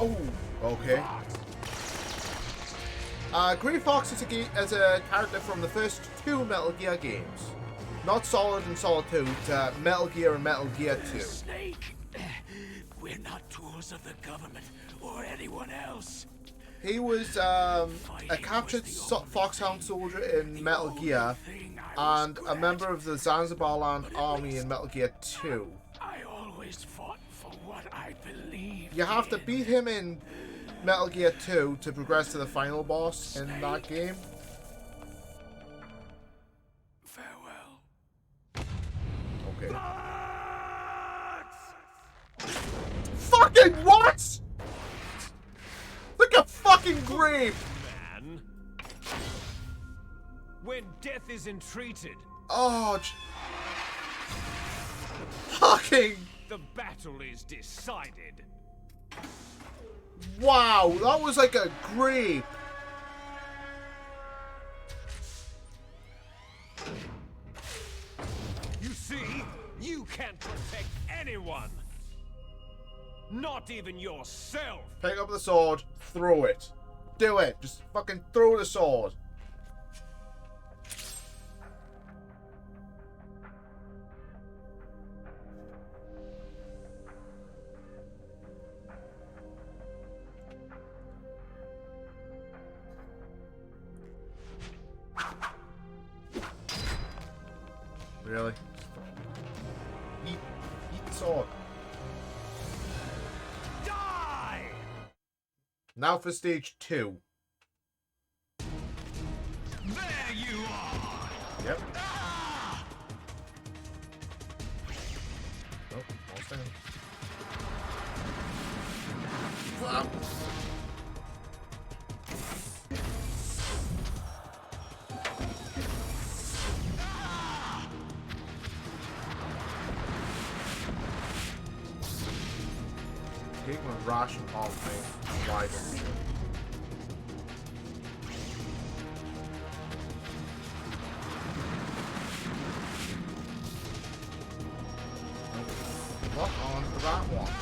Oh, okay. Gray Fox is a character from the first two Metal Gear games. Not Solid and Solid 2, Metal Gear and Metal Gear 2. Snake, we're not tools of the government or anyone else. He was a captured Foxhound soldier in Metal Gear and a member of the Zanzibar Land Army in Metal Gear 2. I always fought for what I believed. You have to beat him in Metal Gear 2 to progress to the final boss in that game. Farewell. Okay. Fucking what? Like a fucking grave. Man. When death is entreated, Oh, fucking the battle is decided. wow, that was like a grape. You see, you can't protect anyone. Not even yourself. Pick up the sword, throw it. Do it. Just fucking throw the sword. Really? Eat the sword. Die! Now for stage 2. There you are! Yep. Oh, all stand. Fuck. taking a ration off me. Why don't you? Lock on to that one.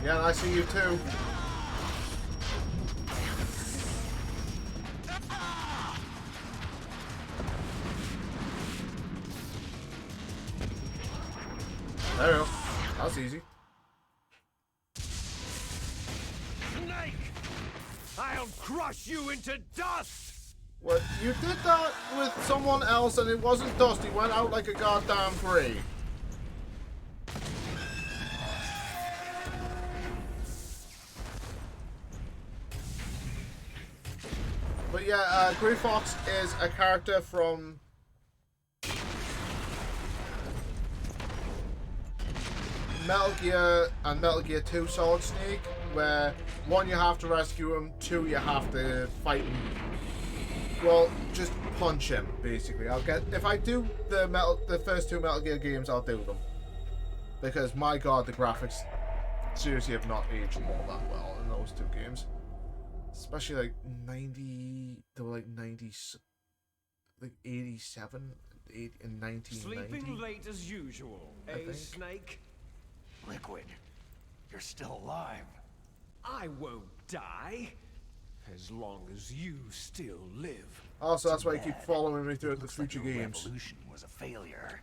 Yeah, and I see you too. There we go. That was easy. Snake! I'll crush you into dust! Well, you did that with someone else and it wasn't dust. He went out like a goddamn tree. But yeah, Grey Fox is a character from Metal Gear and Metal Gear 2 Solid Snake, where 1 you have to rescue him, 2 you have to fight him. Well, just punch him, basically. If I do the first 2 Metal Gear games, I'll do them. Because my god, the graphics seriously have not aged all that well in those 2 games. Especially like 90, they were like 90, like 87, 80, and 1990. Sleeping late as usual, eh, Snake? Liquid, you're still alive. I won't die, as long as you still live. Also, that's why you keep following me throughout the future games. Revolution was a failure.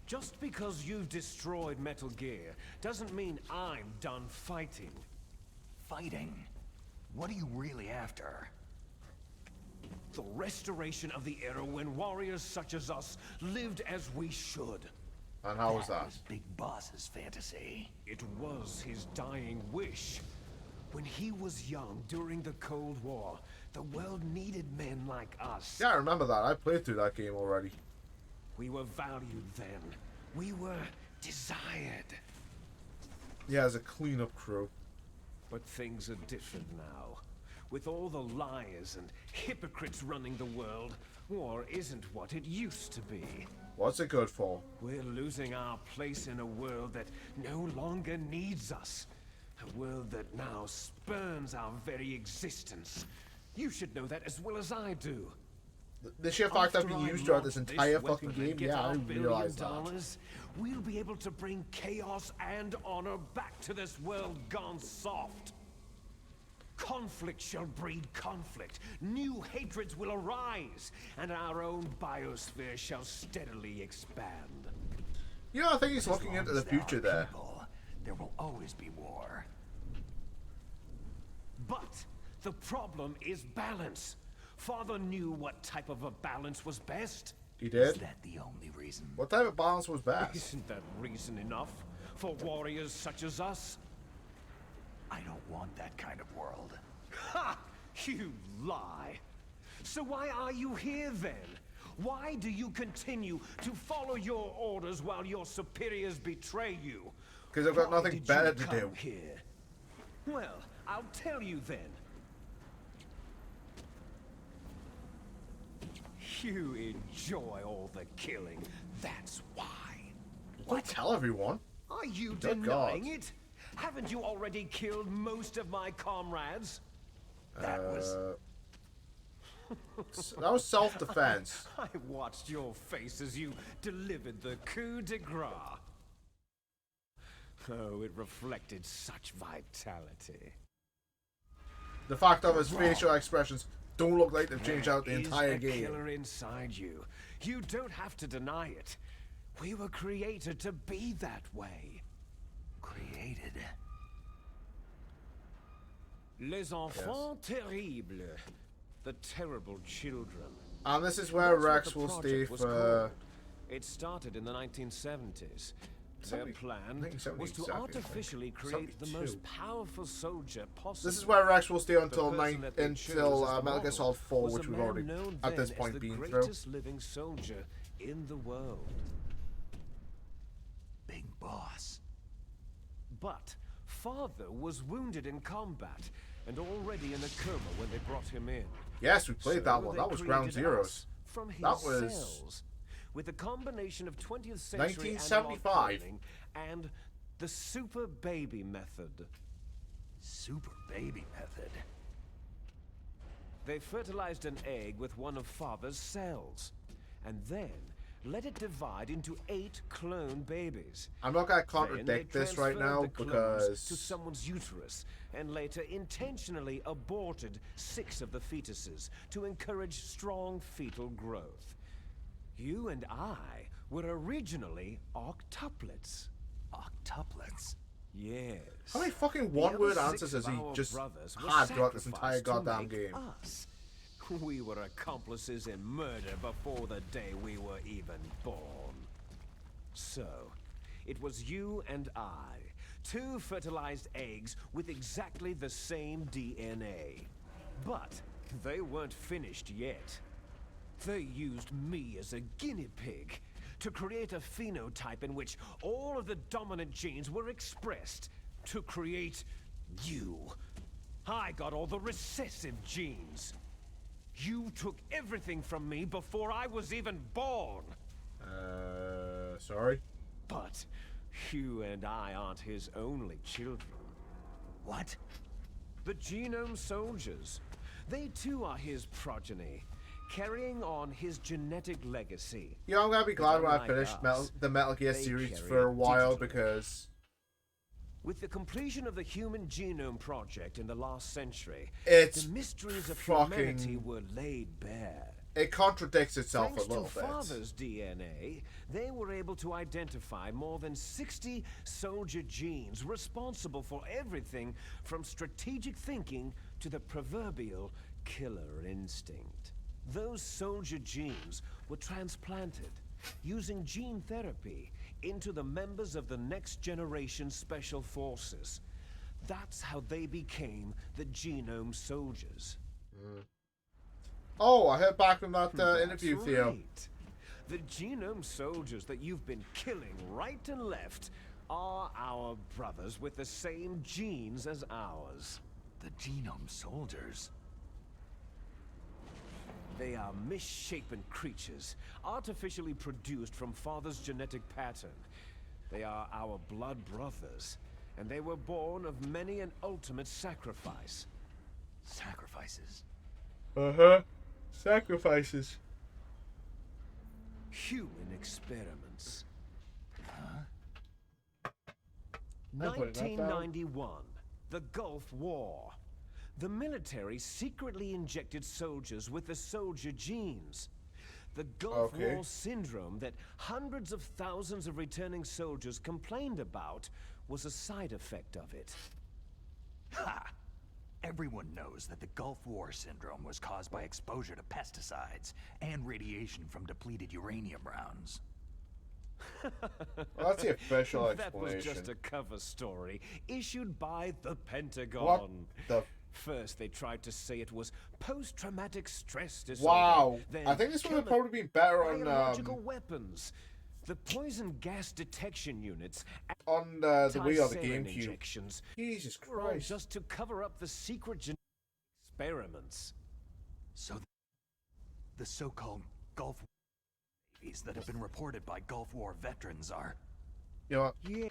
Just because you've destroyed Metal Gear doesn't mean I'm done fighting. Fighting? What are you really after? The restoration of the era when warriors such as us lived as we should. And how was that? Was Big Boss's fantasy. It was his dying wish. When he was young during the Cold War, the world needed men like us. Yeah, I remember that. I played through that game already. We were valued then. We were desired. Yeah, as a cleanup crew. But things are different now. With all the liars and hypocrites running the world, war isn't what it used to be. What's it good for? We're losing our place in a world that no longer needs us. A world that now spurns our very existence. You should know that as well as I do. The sheer fact I've been used throughout this entire fucking game, yeah, I realize that. We'll be able to bring chaos and honor back to this world gone soft. Conflict shall breed conflict. New hatreds will arise, and our own biosphere shall steadily expand. You know, I think he's looking into the future there. People, there will always be war. But the problem is balance. Father knew what type of a balance was best. He did? Is that the only reason? What type of balance was best? Isn't that reason enough for warriors such as us? I don't want that kind of world. Ha! You lie. So why are you here then? Why do you continue to follow your orders while your superiors betray you? Because I've got Why nothing did better you to come do. Here? Well, I'll tell you then. You enjoy all the killing. That's why. Don't tell everyone. Are you Good denying God. it? Haven't you already killed most of my comrades? That was... That was self-defense. I watched your face as you delivered the coup de grace. Oh, it reflected such vitality. The fact of his facial expressions don't look like they've changed out the There is entire a game. killer inside you. You don't have to deny it. We were created to be that way. created. Les enfants terribles. The terrible children. And this is where That's what Rex the will stay project was for... called. It started in the 1970s. Their 70 plan was to 1970s, artificially create the 72. most powerful soldier possible. This is where Rex will stay until The person that they chose as the Metal Gear model Solid 4, was which a we've man already, known at this then point, as the been through. greatest living soldier in the world. Big Boss. But father was wounded in combat and already in a coma when they brought him in. Yes, we played that So one. they That was Ground created Zeroes. us from his That was cells, with a combination of 20th century 1975. analog cloning and the super baby method. Super baby method. They fertilized an egg with one of father's cells, and then let it divide into 8 clone babies. I'm not gonna Then contradict they this right transferred now the clones because to someone's uterus, and later intentionally aborted 6 of the fetuses to encourage strong fetal growth. You and I were originally octuplets. Octuplets? Yes. how many fucking The one-word other answers 6 has he of our just brothers were had throughout this entire sacrificed to goddamn make game? Us. We were accomplices in murder before the day we were even born. So, it was you and I, 2 fertilized eggs with exactly the same DNA. But they weren't finished yet. They used me as a guinea pig to create a phenotype in which all of the dominant genes were expressed to create you. I got all the recessive genes. You took everything from me before I was even born. Sorry? But you and I aren't his only children. What? The Genome Soldiers. They too are his progeny, carrying on his genetic legacy. Yeah, I'm gonna be glad when I Unlike finish us, the Metal Gear they series carry for a it while digitally. because With the completion of the Human Genome Project in the last century, it's the mysteries of fucking- humanity were laid bare. it contradicts itself Thanks a little to bit. Father's DNA, they were able to identify more than 60 soldier genes responsible for everything from strategic thinking to the proverbial killer instinct. Those soldier genes were transplanted using gene therapy into the members of the next generation special forces. That's how they became the Genome Soldiers. Oh, I heard back from that That's interview, Theo. right. The Genome Soldiers that you've been killing right and left are our brothers with the same genes as ours. The Genome Soldiers? They are misshapen creatures, artificially produced from Father's genetic pattern. They are our blood brothers, and they were born of many an ultimate sacrifice. Sacrifices? Uh-huh. Sacrifices. Human experiments. I'm putting that down. 1991, the Gulf War. The military secretly injected soldiers with the soldier genes. The Gulf Okay. War syndrome that hundreds of thousands of returning soldiers complained about was a side effect of it. Ha! Everyone knows that the Gulf War syndrome was caused by exposure to pesticides and radiation from depleted uranium rounds. Well, that's the official That was explanation. just a cover story issued by the Pentagon. What the... First, they tried to say it was post-traumatic stress disorder. Wow. Then I think this would have chemi- probably been better on biological weapons. The poison gas detection units, the Wii or the anti-sarin GameCube. injections, Jesus were all Christ. just to cover up the secret genetic experiments. So the so-called Gulf War babies that have been reported by Gulf War veterans are... You know what? Yeah.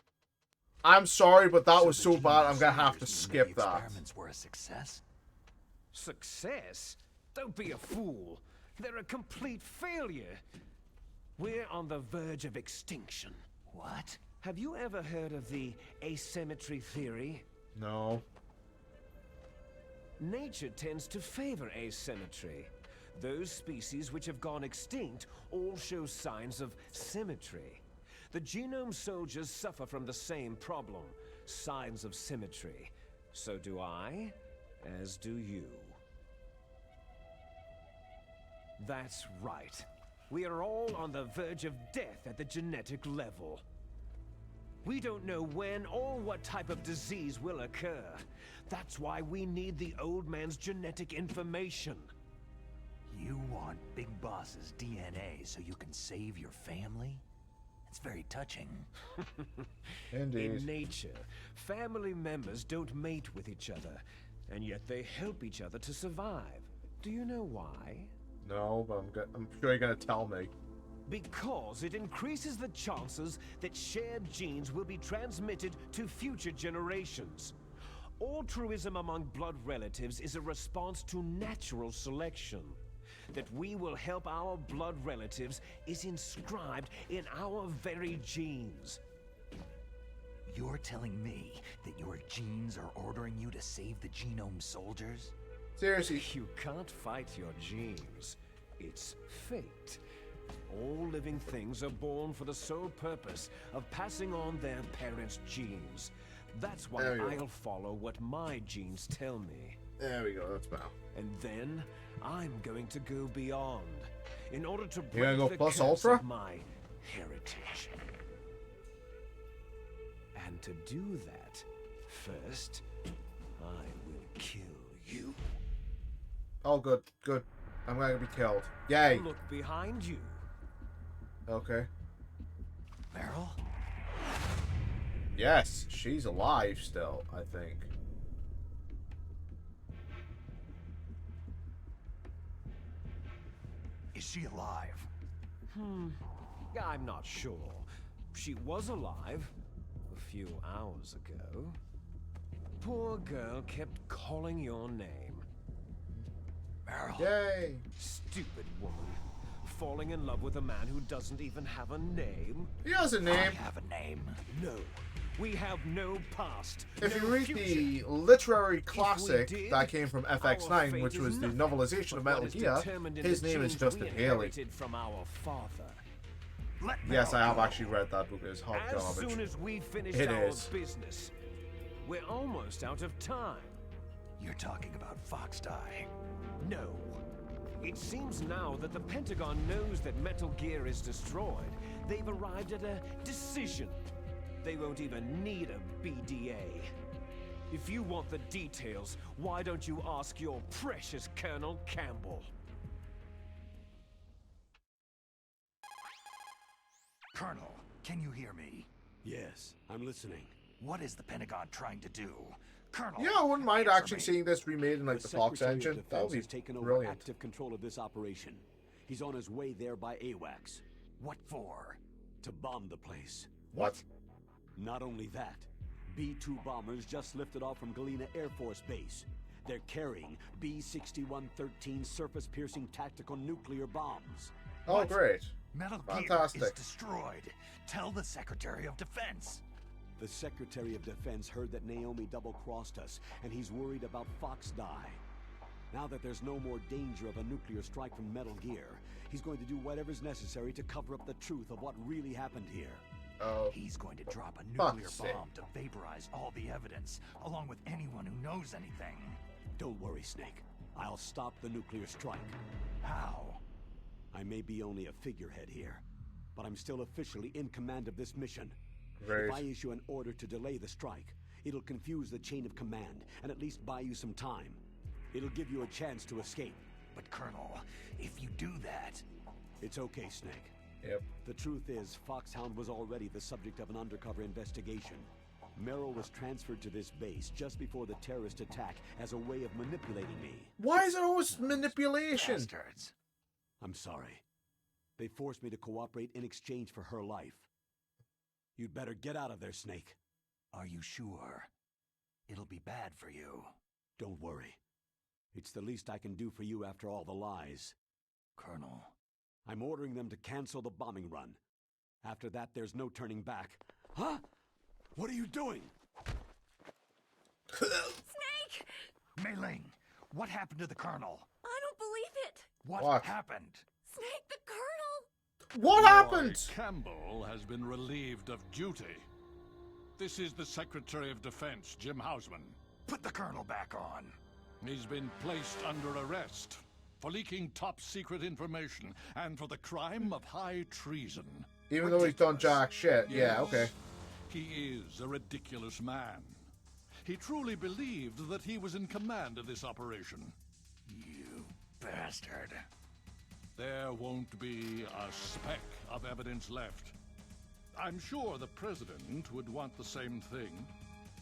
I'm sorry, but that was the so bad, I'm Genome gonna have to Soldiers mean skip the that. experiments were a success? Success? Don't be a fool. They're a complete failure. We're on the verge of extinction. What? Have you ever heard of the asymmetry theory? No. Nature tends to favor asymmetry. Those species which have gone extinct all show signs of symmetry. The Genome Soldiers suffer from the same problem, signs of symmetry. So do I, as do you. That's right. We are all on the verge of death at the genetic level. We don't know when or what type of disease will occur. That's why we need the old man's genetic information. You want Big Boss's DNA so you can save your family? It's very touching. Indeed. In nature, family members don't mate with each other, and yet they help each other to survive. Do you know why? No, but I'm sure you're gonna tell me. Because it increases the chances that shared genes will be transmitted to future generations. Altruism among blood relatives is a response to natural selection. That we will help our blood relatives is inscribed in our very genes. You're telling me that your genes are ordering you to save the genome soldiers? Seriously. You can't fight your genes. It's fate. All living things are born for the sole purpose of passing on their parents' genes. That's why I'll follow what my genes tell me. There we go, that's better. And then I'm going to go beyond in order to You're gonna break go the plus curse ultra? of my heritage. And to do that, first, I will kill you. Oh, good, good. I'm gonna be killed. Yay. Look behind you. Okay. Meryl? Yes, she's alive still, I think. Is she alive? I'm not sure. She was alive a few hours ago. Poor girl kept calling your name. Meryl? Yay. Stupid woman. Falling in love with a man who doesn't even have a name? He has a I name. have a name. No. We have no past. If no you read future. the literary If we classic did, that came from our FX9, fate which is was the nothing novelization of but Metal what is Gear, determined in his the name is genes Justin we Haley. inherited from our father. Let Yes, Meryl I have go. actually read that book. It's hot As garbage. soon as we finish It our is. business, we're almost out of time. You're talking about Fox Die. No. It seems now that the Pentagon knows that Metal Gear is destroyed. They've arrived at a decision. They won't even need a BDA. If you want the details, why don't you ask your precious Colonel Campbell? Colonel, can you hear me? Yes, I'm listening. What is the Pentagon trying to do? Colonel, Yeah, I wouldn't mind answer actually me. seeing this remade in like the Fox Secretary of engine. That would Defense be has taken over brilliant. active control of this operation. He's on his way there by AWACS What for? to bomb the place. What? Not only that, B-2 bombers just lifted off from Galena Air Force Base. They're carrying B-6113 surface-piercing tactical nuclear bombs. Oh, What? great. Metal Fantastic. Gear is destroyed. Tell the Secretary of Defense. The Secretary of Defense heard that Naomi double-crossed us, and he's worried about Fox Die. Now that there's no more danger of a nuclear strike from Metal Gear, he's going to do whatever's necessary to cover up the truth of what really happened here. Oh, He's going to drop a nuclear Fuck's sake. bomb to vaporize all the evidence, along with anyone who knows anything. Don't worry, Snake. I'll stop the nuclear strike. How? I may be only a figurehead here, but I'm still officially in command of this mission. great. If I issue an order to delay the strike, it'll confuse the chain of command and at least buy you some time. It'll give you a chance to escape. But Colonel, if you do that... It's okay, Snake. Yep. The truth is, Foxhound was already the subject of an undercover investigation. Merrill was transferred to this base just before the terrorist attack as a way of manipulating me. Why is it always manipulation? Bastards. I'm sorry. They forced me to cooperate in exchange for her life. You'd better get out of there, Snake. Are you sure? It'll be bad for you. Don't worry. It's the least I can do for you after all the lies. Colonel. I'm ordering them to cancel the bombing run. After that, there's no turning back. Huh? What are you doing? Snake! Mei Ling, what happened to the Colonel? I don't believe it! What? happened? Snake, the Colonel! What happened? Campbell has been relieved of duty. This is the Secretary of Defense, Jim Hausman. Put the Colonel back on. He's been placed under arrest for leaking top-secret information and for the crime of high treason. Even though he's done Ridiculous. jack shit. Yeah, Yes, okay. He is a ridiculous man. He truly believed that he was in command of this operation. You bastard. There won't be a speck of evidence left. I'm sure the President would want the same thing.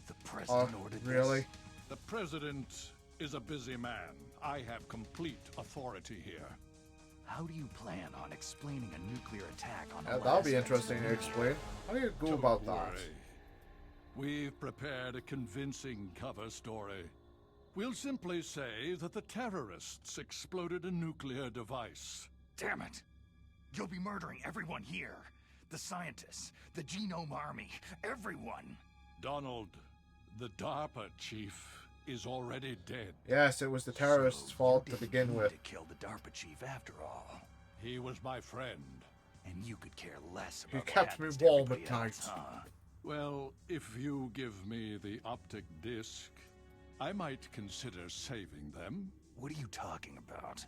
The President ordered really? this? The President is a busy man. I have complete authority here. How do you plan on explaining a nuclear attack on the That'll be last interesting to explain. How do you go about that? Worry. We've prepared a convincing cover story. We'll simply say that the terrorists exploded a nuclear device. Damn it! You'll be murdering everyone here. The scientists, the Genome Army, everyone. Donald, the DARPA chief, is already dead. Yes, it was the terrorists' fault to begin with. To kill the DARPA chief after all. He was my friend. And you could care less about He what kept me happens to warm everybody at night. else, huh? Well, if you give me the optic disc, I might consider saving them. What are you talking about?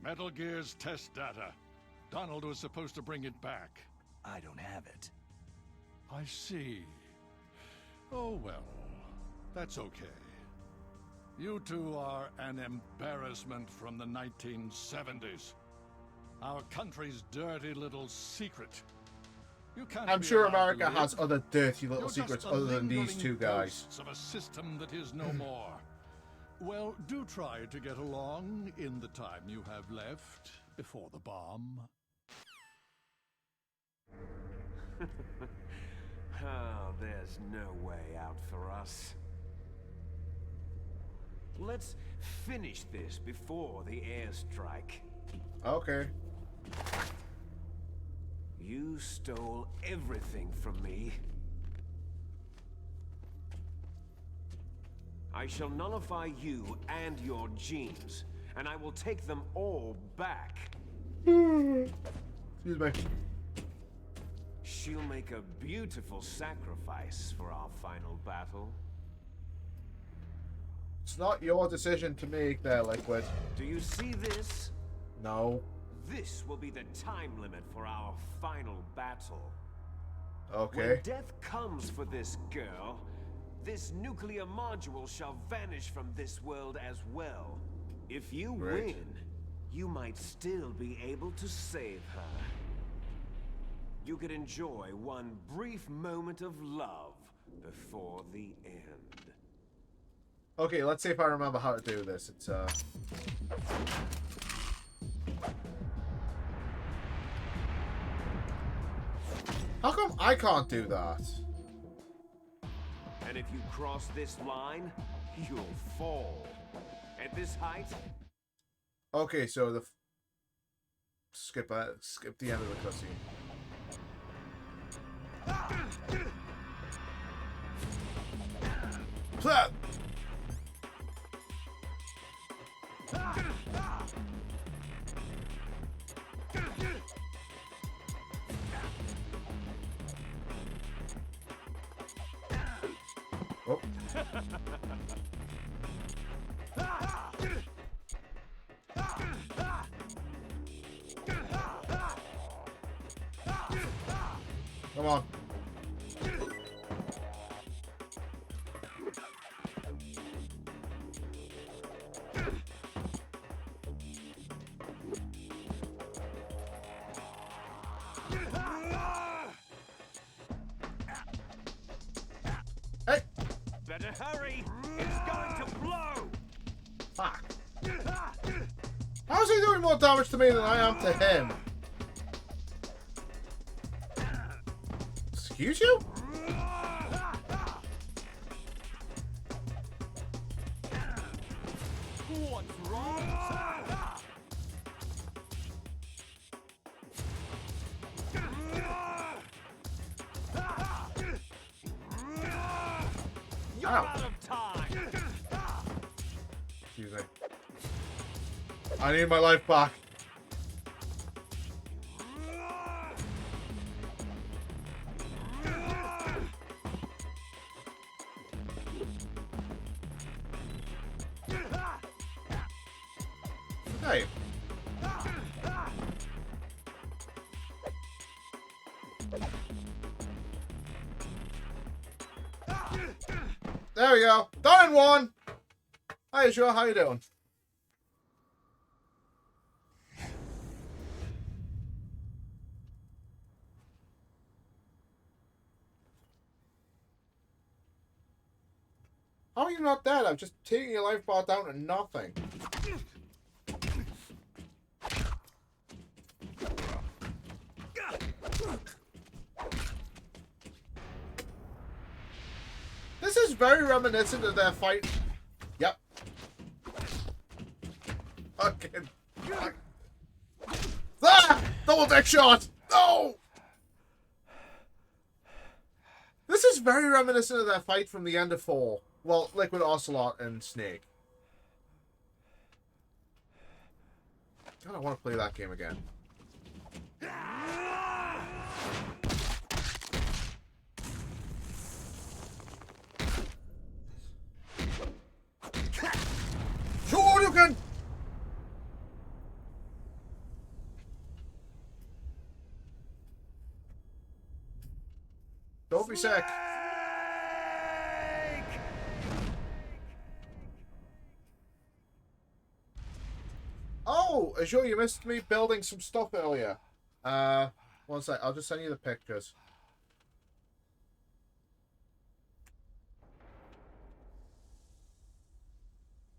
Metal Gear's test data. Donald was supposed to bring it back. I don't have it. I see. Oh well, that's okay. You two are an embarrassment from the 1970s. Our country's dirty little secret. You can't I'm be sure allowed to America live. has other dirty little You're secrets just the other than these lingering two guys. ghosts of a system that is no more. Well, do try to get along in the time you have left before the bomb. Oh, there's no way out for us. Let's finish this before the airstrike. Okay. You stole everything from me. I shall nullify you and your genes, and I will take them all back. Excuse me. She'll make a beautiful sacrifice for our final battle. It's not your decision to make there, Liquid. Do you see this? No. This will be the time limit for our final battle. Okay. When death comes for this girl, this nuclear module shall vanish from this world as well. If you Great. win, you might still be able to save her. You could enjoy one brief moment of love before the end. Okay, let's see if I remember how to do this. It's How come I can't do that? And if you cross this line, you'll fall. At this height, Okay, so the skip the end of the cutscene. Plap! Oh. Come on. Hey! better hurry. It's going to blow. Fuck. How's he doing more damage to me than I am to him? Excuse you? What's wrong? You're Ow. out of time. Excuse me. I need my life back. Hey. There we go. Done in one. Hi, Joe. How you doing? How are you not dead? I've just taken your life bar down to nothing. This is very reminiscent of their fight. Yep. Okay. Ah! Double deck shot! No! This is very reminiscent of their fight from the end of 4. Well, Liquid Ocelot and Snake. God, I want to play that game again. Sure you can! Don't be sick. Oh, Azure, you missed me building some stuff earlier. One sec, I'll just send you the pictures.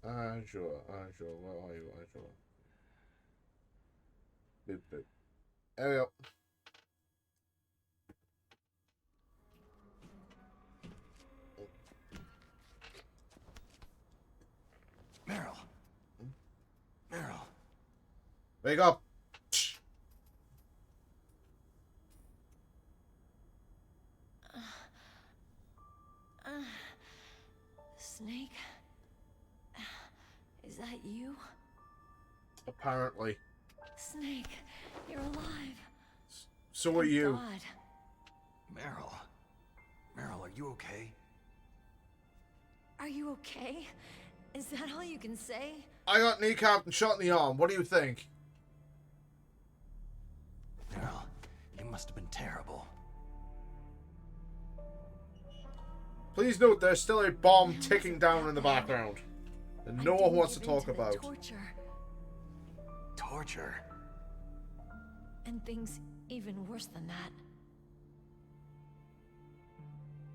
Azure, where are you, Azure? Boop, boop. There we go. Meryl. Meryl. Wake up. Snake? Is that you? Apparently. Snake, you're alive. So are you. God. Meryl. Meryl, are you okay? Are you okay? Is that all you can say? I got kneecapped and shot in the arm. What do you think? Meryl, you must have been terrible. Please note there's still a bomb ticking down in the background. And no one wants to talk about. Torture. Torture? And things even worse than that.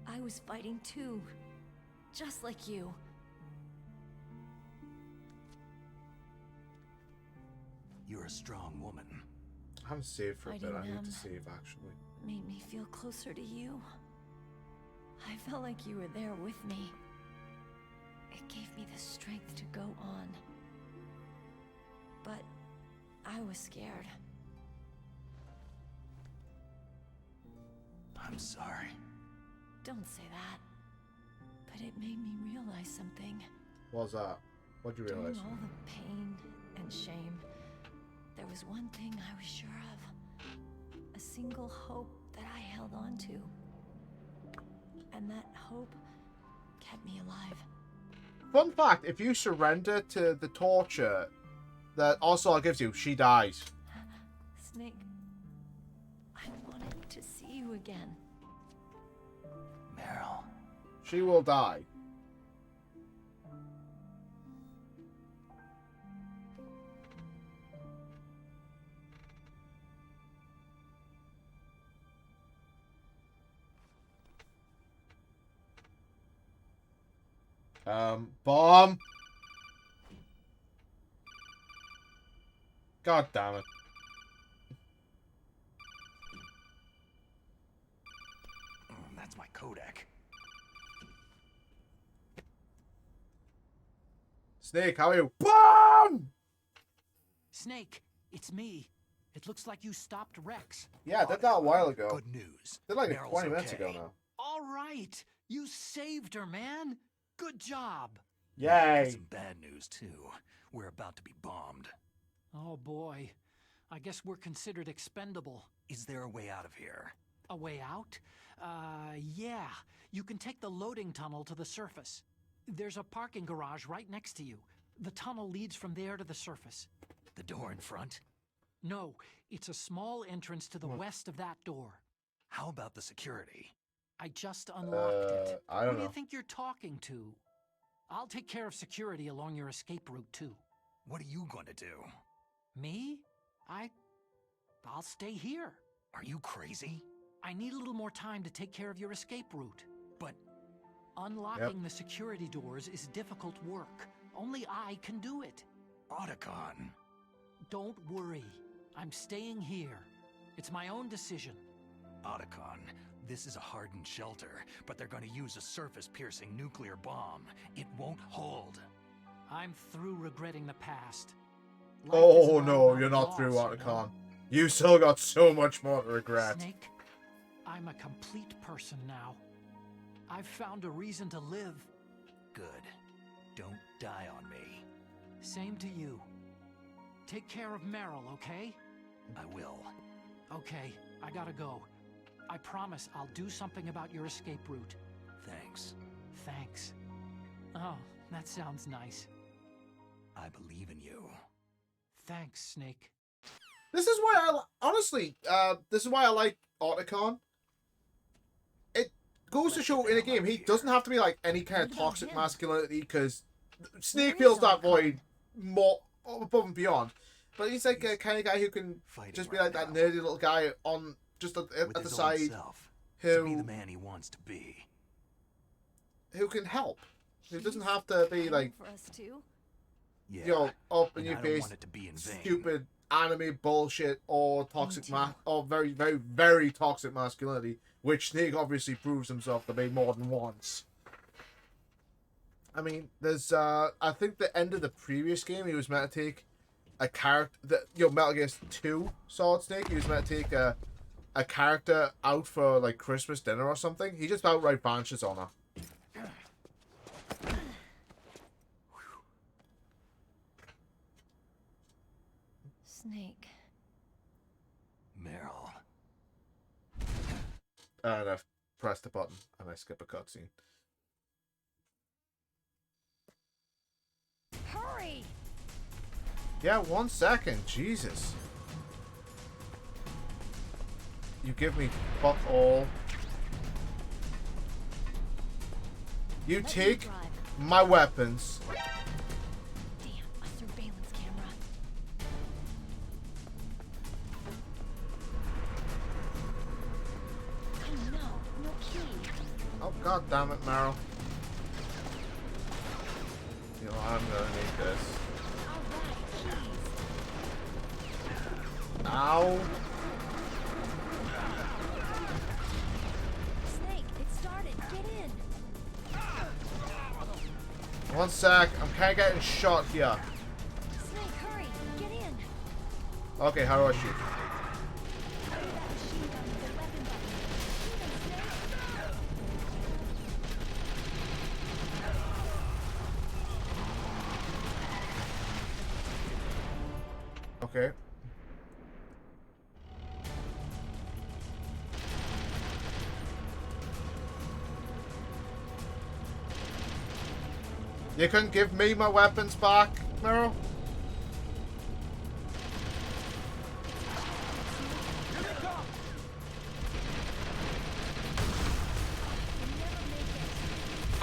I was fighting too. Just like you. You're a strong woman. I haven't saved for a bit. I Fighting need to them save, actually. Made me feel closer to you. I felt like you were there with me. It gave me the strength to go on. But I was scared. I'm sorry. Don't say that. But it made me realize something. What was that? What'd you realize? During all the pain and shame, there was one thing I was sure of. A single hope that I held on to. And that hope kept me alive. Fun fact, if you surrender to the torture that Ocelot gives you, she dies. Snake, I wanted to see you again. Meryl. She will die. Bomb. God damn it. That's my Kodak. Snake, how are you? Bomb! Snake, it's me. It looks like you stopped Rex. Yeah, I did that a while ago. Good news. Did like Meryl's 20 minutes okay. ago now. All right. You saved her, man. Good job. Yay. Some bad news, too. We're about to be bombed. Oh, boy. I guess we're considered expendable. Is there a way out of here? A way out? Yeah. You can take the loading tunnel to the surface. There's a parking garage right next to you. The tunnel leads from there to the surface. The door in front? No, it's a small entrance to the west of that door. How about the security? I just unlocked it. I don't Who do know. you think you're talking to? I'll take care of security along your escape route, too. What are you going to do? Me? I'll stay here. Are you crazy? I need a little more time to take care of your escape route. But Unlocking the security doors is difficult work. Only I can do it. Otacon. Don't worry. I'm staying here. It's my own decision. Otacon, this is a hardened shelter, but they're going to use a surface-piercing nuclear bomb. It won't hold. I'm through regretting the past. Life Oh isn't all no, about you're not loss, through, you Otacon. know? You still got so much more to regret. Snake, I'm a complete person now. I've found a reason to live. Good. Don't die on me. Same to you. Take care of Meryl, okay? I will. Okay, I gotta go. I promise I'll do something about your escape route. Thanks. Thanks. Oh, that sounds nice. I believe in you. Thanks, Snake. This is why I honestly, this is why I like Otacon. It goes to show in a game he doesn't have to be like any kind of toxic masculinity, because Snake fills that void more above and beyond. But he's like a kind of guy who can just be like that nerdy little guy on just at the side, to be the man he wants to be. Who can help. Who doesn't have to be like, For us too? Yeah. you know, up in and your I don't face, want it to be in vain. stupid anime bullshit or toxic or very, very, very toxic masculinity, which Snake obviously proves himself to be more than once. I mean, there's I think the end of the previous game he was meant to take a character that, you know, Metal Gear 2 Solid Snake, he was meant to take a character out for like Christmas dinner or something. He just outright vanishes on her. Snake. Meryl. And I've pressed the button and I skip a cutscene. Hurry! Yeah, 1 second. Jesus. You give me fuck all. You take my weapons. Damn, a surveillance camera. Oh no, no key. Oh god damn it, Meryl. You know, I'm gonna need this. Alright, keys. Ow. Snake, it started. Get in. 1 sec. I'm kinda getting shot here. Snake, hurry. Get in. Okay, how do I shoot? That machine gun with the weapon button. Shoot him, Snake. Okay. You can give me my weapons back, Meryl?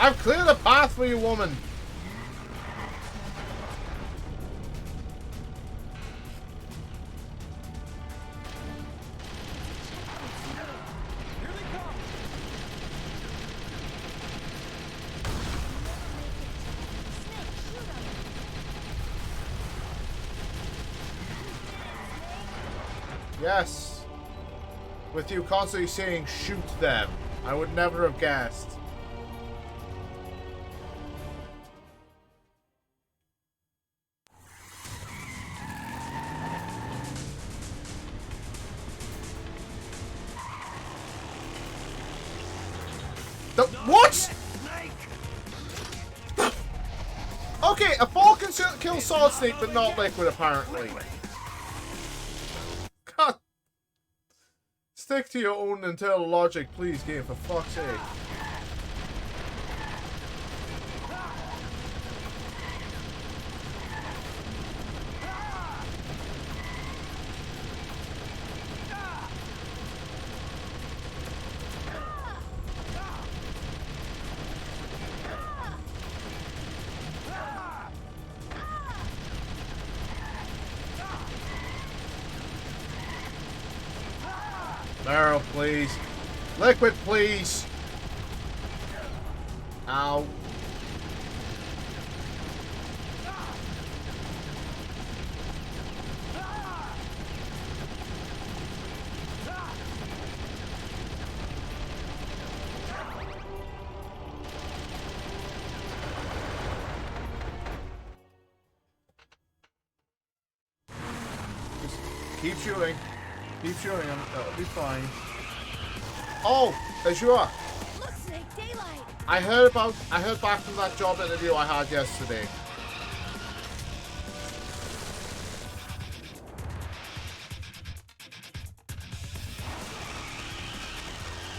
I've cleared the path for you, woman. Yes. With you constantly saying, shoot them. I would never have guessed. What? Okay, a ball can kill Solid Snake, but not Liquid, apparently. God. Stick to your own internal logic, please, game, for fuck's sake. Meryl, please. Liquid, please. Ow. Just keep shooting. Keep shooting him. That'll be fine. Oh, there you are. Look, Snake, daylight. I heard back from that job interview I had yesterday.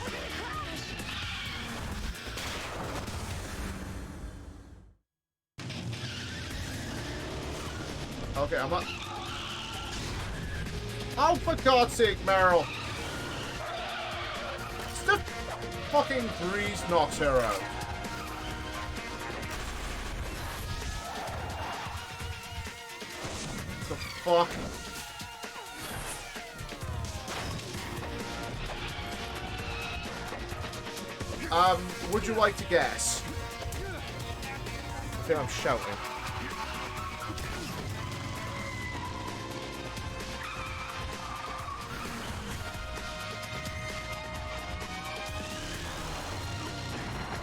We're gonna crash. Okay, I'm not. Oh, for God's sake, Meryl. The fucking breeze knocks her out. The fuck? Would you like to guess? I think I'm shouting.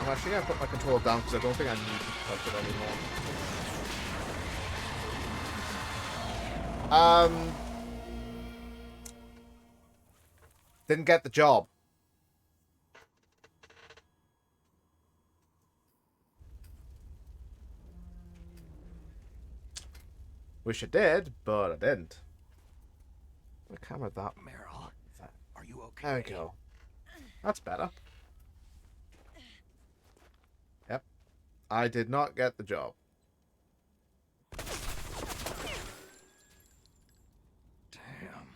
I'm actually going to put my controller down because I don't think I need to touch it anymore. Didn't get the job. Wish I did, but I didn't. What camera that? Meryl, are you okay? There we go. That's better. Yep. I did not get the job. Damn.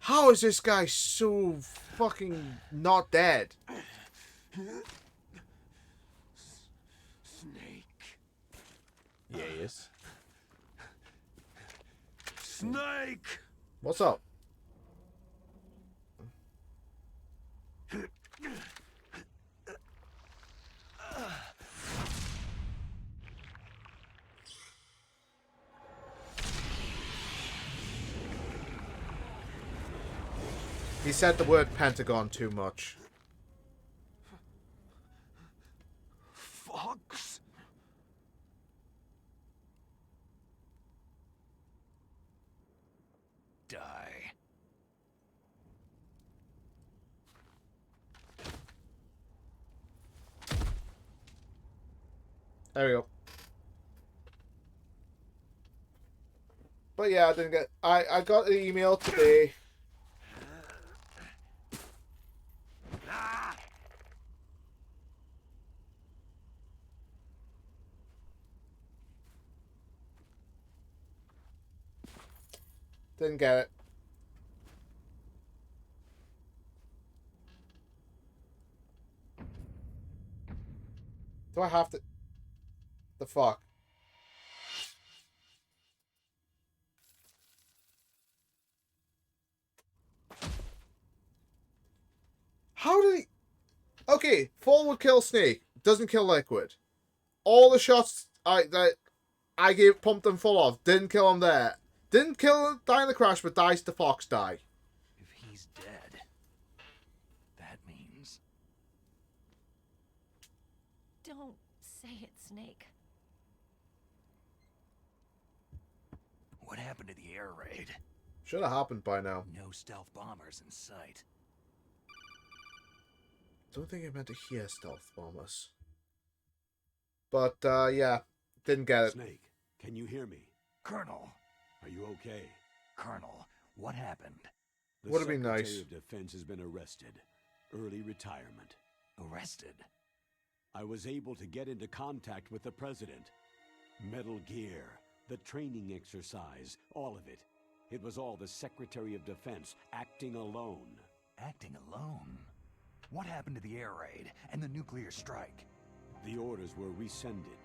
How is this guy so fucking not dead? Snake. Yeah, he is. Snake! What's up? He said the word Pentagon too much. Fox? Die. There we go. But yeah, I didn't get... I got an email today. Didn't get it. Do I have to... The fuck? How did he... Okay, Fall would kill Snake. Doesn't kill Liquid. All the shots that I gave pumped him full of didn't kill him there. Didn't kill him, die in the crash, but dies to Fox die. If he's dead, that means... Don't say it, Snake. What happened to the air raid? Should have happened by now. No stealth bombers in sight. Don't think I meant to hear stealth bombers. But, yeah. Didn't get it. Snake, can you hear me? Colonel! Are you okay? Colonel, what happened? The Would've been Secretary nice. of Defense has been arrested. Early retirement. Arrested? I was able to get into contact with the President. Metal Gear, the training exercise, all of it. It was all the Secretary of Defense acting alone. Acting alone? What happened to the air raid and the nuclear strike? The orders were rescinded.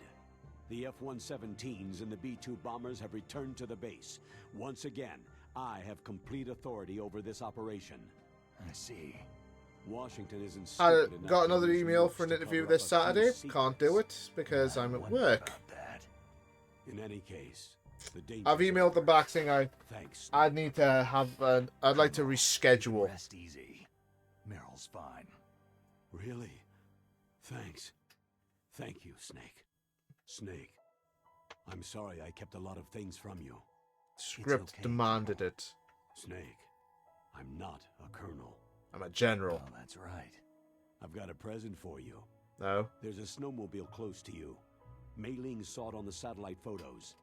The F-117s and the B-2 bombers have returned to the base. Once again, I have complete authority over this operation. I see. Washington isn't I stupid enough got to another use email nukes for an to interview cover this up a few Saturday. Can't do secrets. it because I'm at Wonder work. about that. In any case, the danger. I've emailed them back saying Thanks. I need to have I'd like to reschedule. Rest easy. Meryl's fine. Really? Thanks. Thank you, Snake. Snake. I'm sorry I kept a lot of things from you. Script okay, demanded it. Snake. I'm not a colonel. I'm a general. Oh, that's right. I've got a present for you. No. There's a snowmobile close to you. Mei Ling saw it on the satellite photos.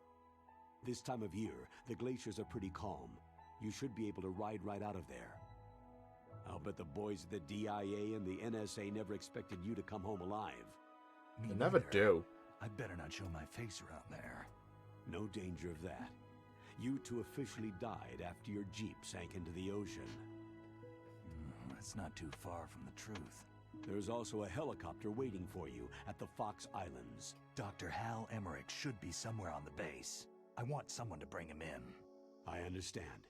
This time of year, the glaciers are pretty calm. You should be able to ride right out of there. I'll bet the boys at the DIA and the NSA never expected you to come home alive. Me They never neither. do. I better not show my face around there. No danger of that. You two officially died after your Jeep sank into the ocean. That's not too far from the truth. There's also a helicopter waiting for you at the Fox Islands. Dr. Hal Emmerich should be somewhere on the base. I want someone to bring him in. I understand.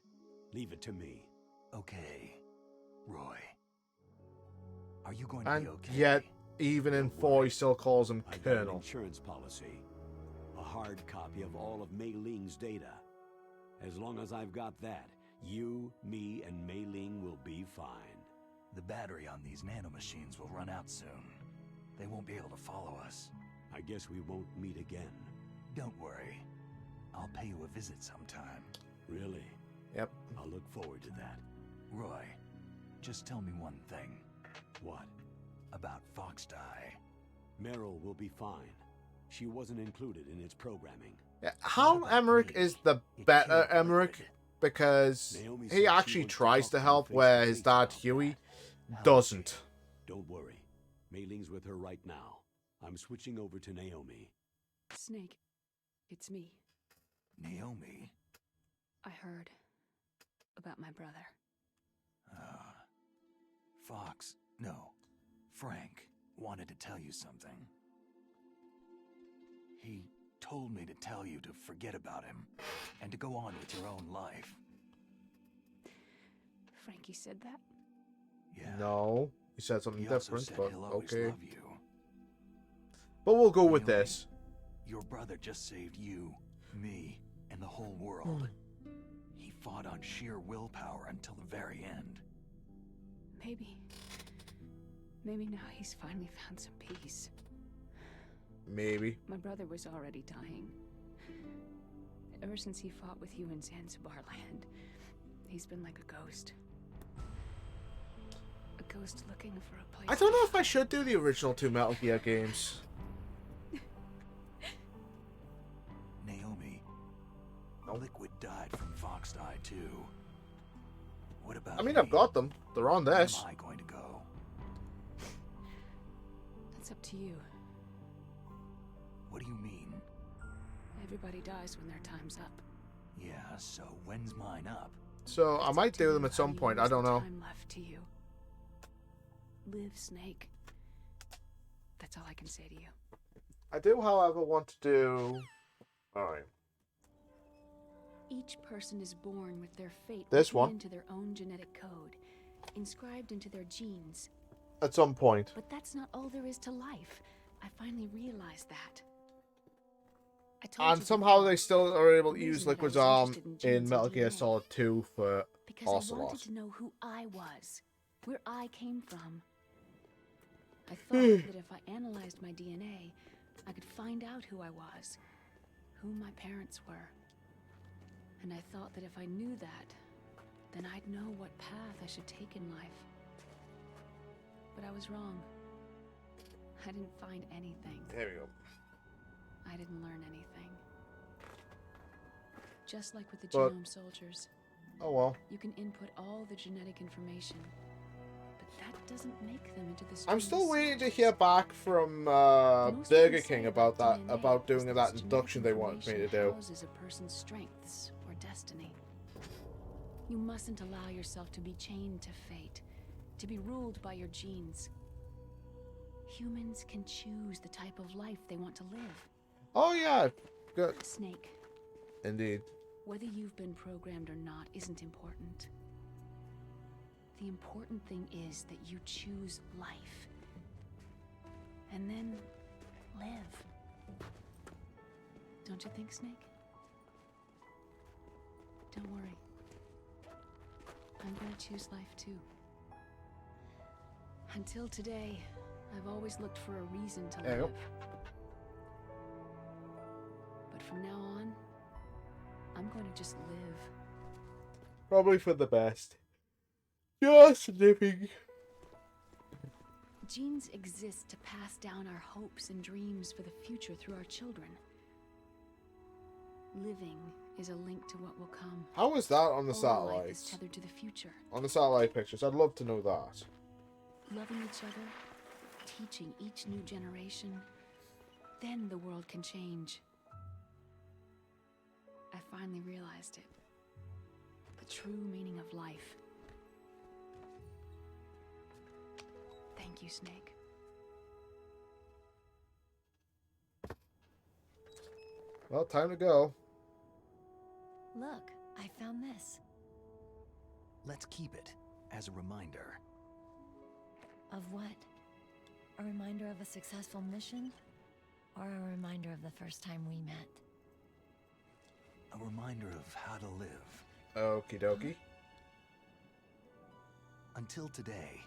Leave it to me. Okay. Roy. Are you going to And be okay? yet, even in 4, he still calls him I've got an Colonel. insurance policy. A hard copy of all of Mei Ling's data. As long as I've got that, you, me, and Mei Ling will be fine. The battery on these nanomachines will run out soon. They won't be able to follow us. I guess we won't meet again. Don't worry. I'll pay you a visit sometime. Really? Yep. I'll look forward to that. Roy, just tell me one thing. What? About Fox Die. Meryl will be fine. She wasn't included in its programming. Yeah, Hal Emmerich is the better Emmerich because Naomi he said actually she wants to tries talk to to help, you where face-to-face his dad about Huey that. doesn't. Don't worry. Mei Ling's with her right now. I'm switching over to Naomi. Snake, it's me. Naomi? I heard about my brother. Fox, no, Frank wanted to tell you something. He told me to tell you to forget about him and to go on with your own life. Frankie said that? Yeah. No, he said something He also different, said but he'll always okay. love you. But we'll go with Naomi, this. Your brother just saved you, me, and the whole world. He fought on sheer willpower until the very end. Maybe now he's finally found some peace. Maybe. My brother was already dying. Ever since he fought with you in Zanzibar land, he's been like a ghost. A ghost looking for a place. I don't know if I should do the original 2 Metal Gear games. Naomi, Liquid died from Fox Die too. What about I mean, me? I've got them. They're on Where this. am I going to go? That's up to you. What do you mean? Everybody dies when their time's up. Yeah, so when's mine up? So I It's might up to do them you at how some you point. I use don't the know. time left to you. Live, Snake. That's all I can say to you. I do, however, want to do. Alright. Each person is born with their fate This written one. into their own genetic code, inscribed into their genes. At some point. But that's not all there is to life. I finally realized that. I told And you somehow before, they still are able to the use reason that I Liquid's was arm interested in genes and Metal Gear DNA, Solid 2 for because I Ocelot. wanted to know who I was, where I came from. I thought that if I analyzed my DNA, I could find out who I was, who my parents were. And I thought that if I knew that, then I'd know what path I should take in life. But I was wrong. I didn't find anything. There we go. I didn't learn anything. Just like with the But- genome soldiers, Oh well. you can input all the genetic information, but that doesn't make them into the I'm strongest still waiting to soldiers. hear back from Most Burger people say King about that, DNA about is doing that that this induction they genetic wanted me to information do. houses a person's strengths or destiny. You mustn't allow yourself to be chained to fate, to be ruled by your genes. Humans can choose the type of life they want to live. Oh yeah, good. Snake, Indeed. whether you've been programmed or not isn't important. The important thing is that you choose life. And then live. Don't you think, Snake? Don't worry. I'm gonna choose life too. Until today, I've always looked for a reason to live. But from now on, I'm going to just live. Probably for the best. Just living. Genes exist to pass down our hopes and dreams for the future through our children. Living is a link to what will come. How is that on the All life is satellites? tethered to the future. On the satellite pictures, I'd love to know that. Loving each other, teaching each new generation, then the world can change. I finally realized it. The true meaning of life. Thank you, Snake. Well, time to go. Look, I found this. Let's keep it as a reminder. Of what? A reminder of a successful mission? Or a reminder of the first time we met? A reminder of how to live. Okie dokie. Until today,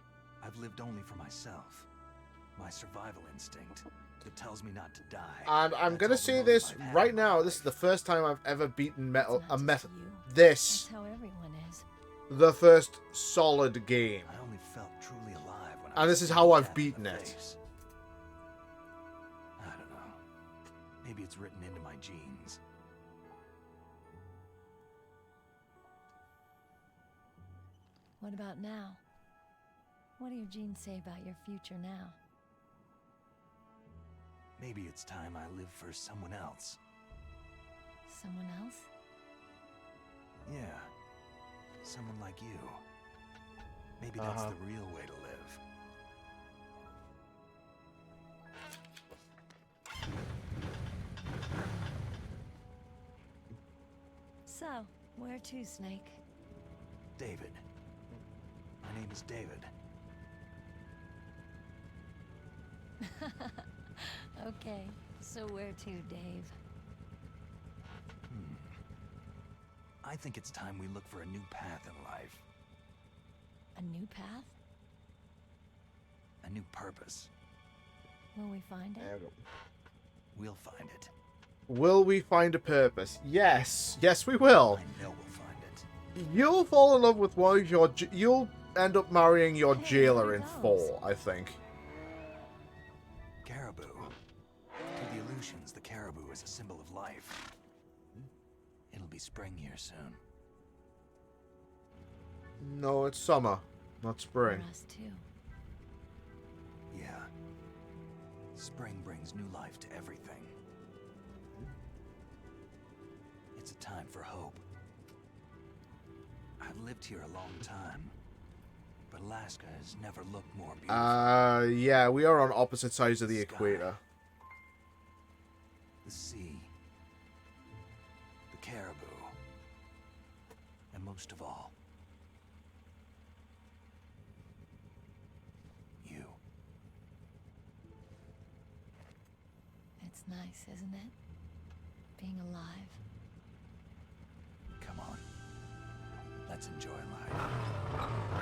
I've lived only for myself. My survival instinct that tells me not to die. And I'm That's gonna all the say motive this I've had right in my now. life. This is the first time I've ever beaten It's not just you. this. That's how everyone is. The first solid game. I only felt truly alive when And this is how I've beaten it. I don't know. Maybe it's written into my genes. What about now? What do your genes say about your future now? Maybe it's time I live for someone else. Someone else? Yeah. Someone like you. Maybe that's the real way to live. So, where to, Snake? David. My name is David. Okay, so where to, Dave? I think it's time we look for a new path in life. A new path? A new purpose. Will we find it? There we go. We'll find it. Will we find a purpose? Yes. Yes, we will. I know we'll find it. You'll fall in love with one of your... You'll end up marrying your Hey, jailer who in knows? 4, I think. Caribou. To the illusions, the caribou is a symbol of life. It'll be spring here soon. No, it's summer, not spring. For us, too. Yeah. Spring brings new life to everything. It's a time for hope. I've lived here a long time, but Alaska has never looked more beautiful. Yeah, we are on opposite sides of the Sky. equator. The sea, the caribou, and most of all, you. It's nice, isn't it? Being alive. Come on. Let's enjoy life.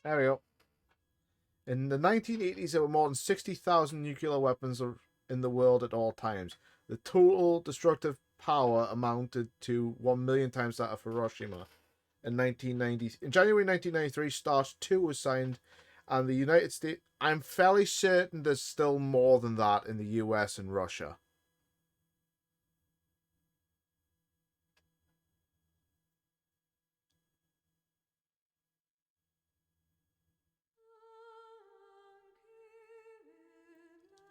There we go. In the 1980s, there were more than 60,000 nuclear weapons in the world at all times. The total destructive power amounted to 1 million times that of Hiroshima. In January 1993, START 2 was signed, and the United States... I'm fairly certain there's still more than that in the US and Russia.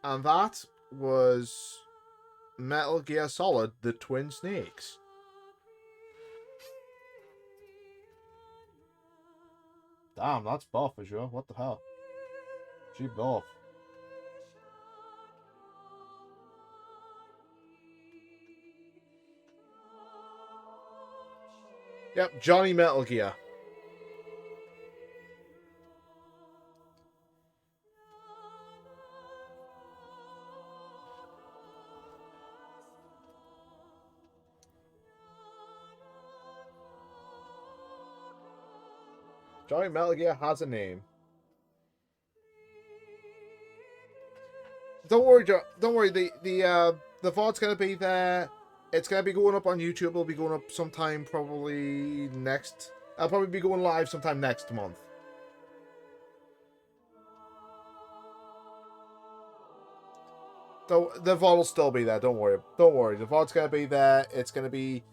And that was Metal Gear Solid, the Twin Snakes. Damn, that's buff as well. What the hell? She buff. Yep, Johnny Metal Gear. Johnny Metal Gear has a name. Don't worry, don't worry. The VOD's gonna be there. It's gonna be going up on YouTube. It'll be going up sometime probably next. I'll probably be going live sometime next month. So the VOD will still be there. Don't worry. Don't worry. The VOD's gonna be there. It's gonna be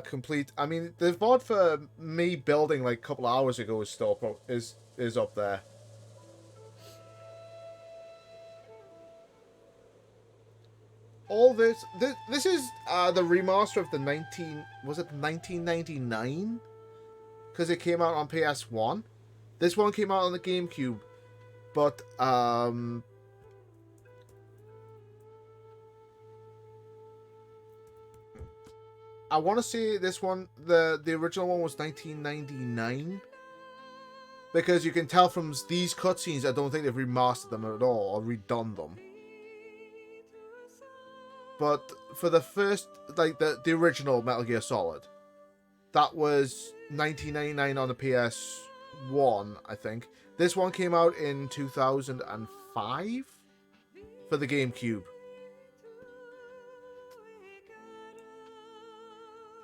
complete. I mean, the VOD for me building like a couple hours ago is still is up there. All this is the remaster of the 1999? Because it came out on PS1. This one came out on the GameCube, but I want to say this one, the original one was 1999, because you can tell from these cutscenes I don't think they've remastered them at all or redone them. But for the first, like the original Metal Gear Solid, that was 1999 on the PS1, I think. This one came out in 2005 for the GameCube.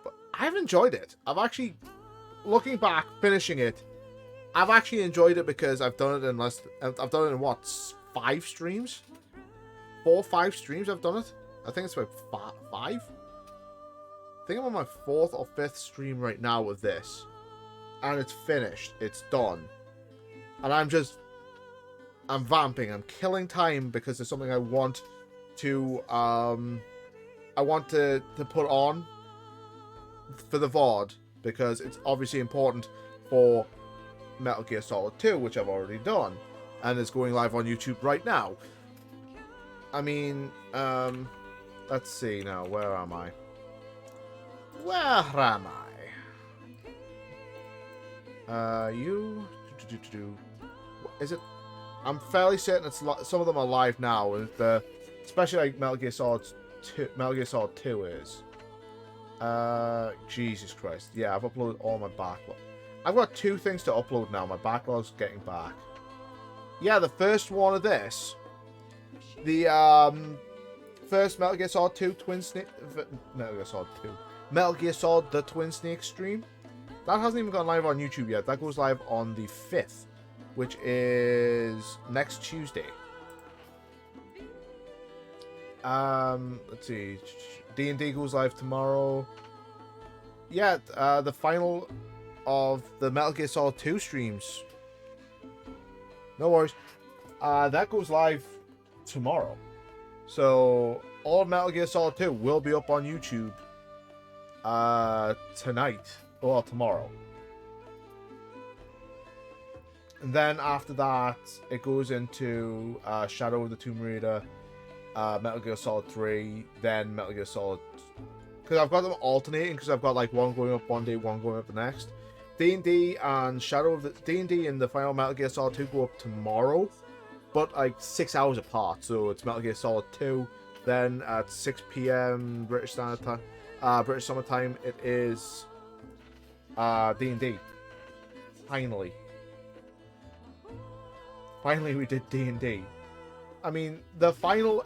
But I've enjoyed it. I've actually, looking back, finishing it, I've actually enjoyed it because I've done it in I've done it in what, 5 streams? 4 or 5 streams I've done it. I think it's about 5. I think I'm on my 4th or 5th stream right now with this. And it's finished. It's done. And I'm vamping. I'm killing time because there's something I want to put on for the VOD, because it's obviously important for Metal Gear Solid 2, which I've already done. And it's going live on YouTube right now. I mean, let's see now. Where am I? Where am I? Is it? I'm fairly certain it's some of them are live now. Especially like Metal Gear Solid 2. Metal Gear Solid 2 is. Jesus Christ. Yeah, I've uploaded all my backlog. I've got 2 things to upload now. My backlog's getting back. Yeah, the first one of this. The first Metal Gear Solid 2 Twin Snake. Metal Gear Solid 2. Metal Gear Solid the Twin Snake stream. That hasn't even gone live on YouTube yet. That goes live on the 5th, which is next Tuesday. Let's see. D&D goes live tomorrow. Yeah, the final of the Metal Gear Solid 2 streams. No worries. That goes live tomorrow. So all of Metal Gear Solid 2 will be up on YouTube tonight or tomorrow. And then after that, it goes into Shadow of the Tomb Raider, Metal Gear Solid 3, then Metal Gear Solid. Because I've got them alternating, because I've got like one going up one day, one going up the next. D&D and D&D and the final Metal Gear Solid 2 go up tomorrow, but like 6 hours apart. So it's Metal Gear Solid 2, then at 6 p.m. British Standard Time, British Summer Time, it is D&D. Finally we did D&D. I mean, the final.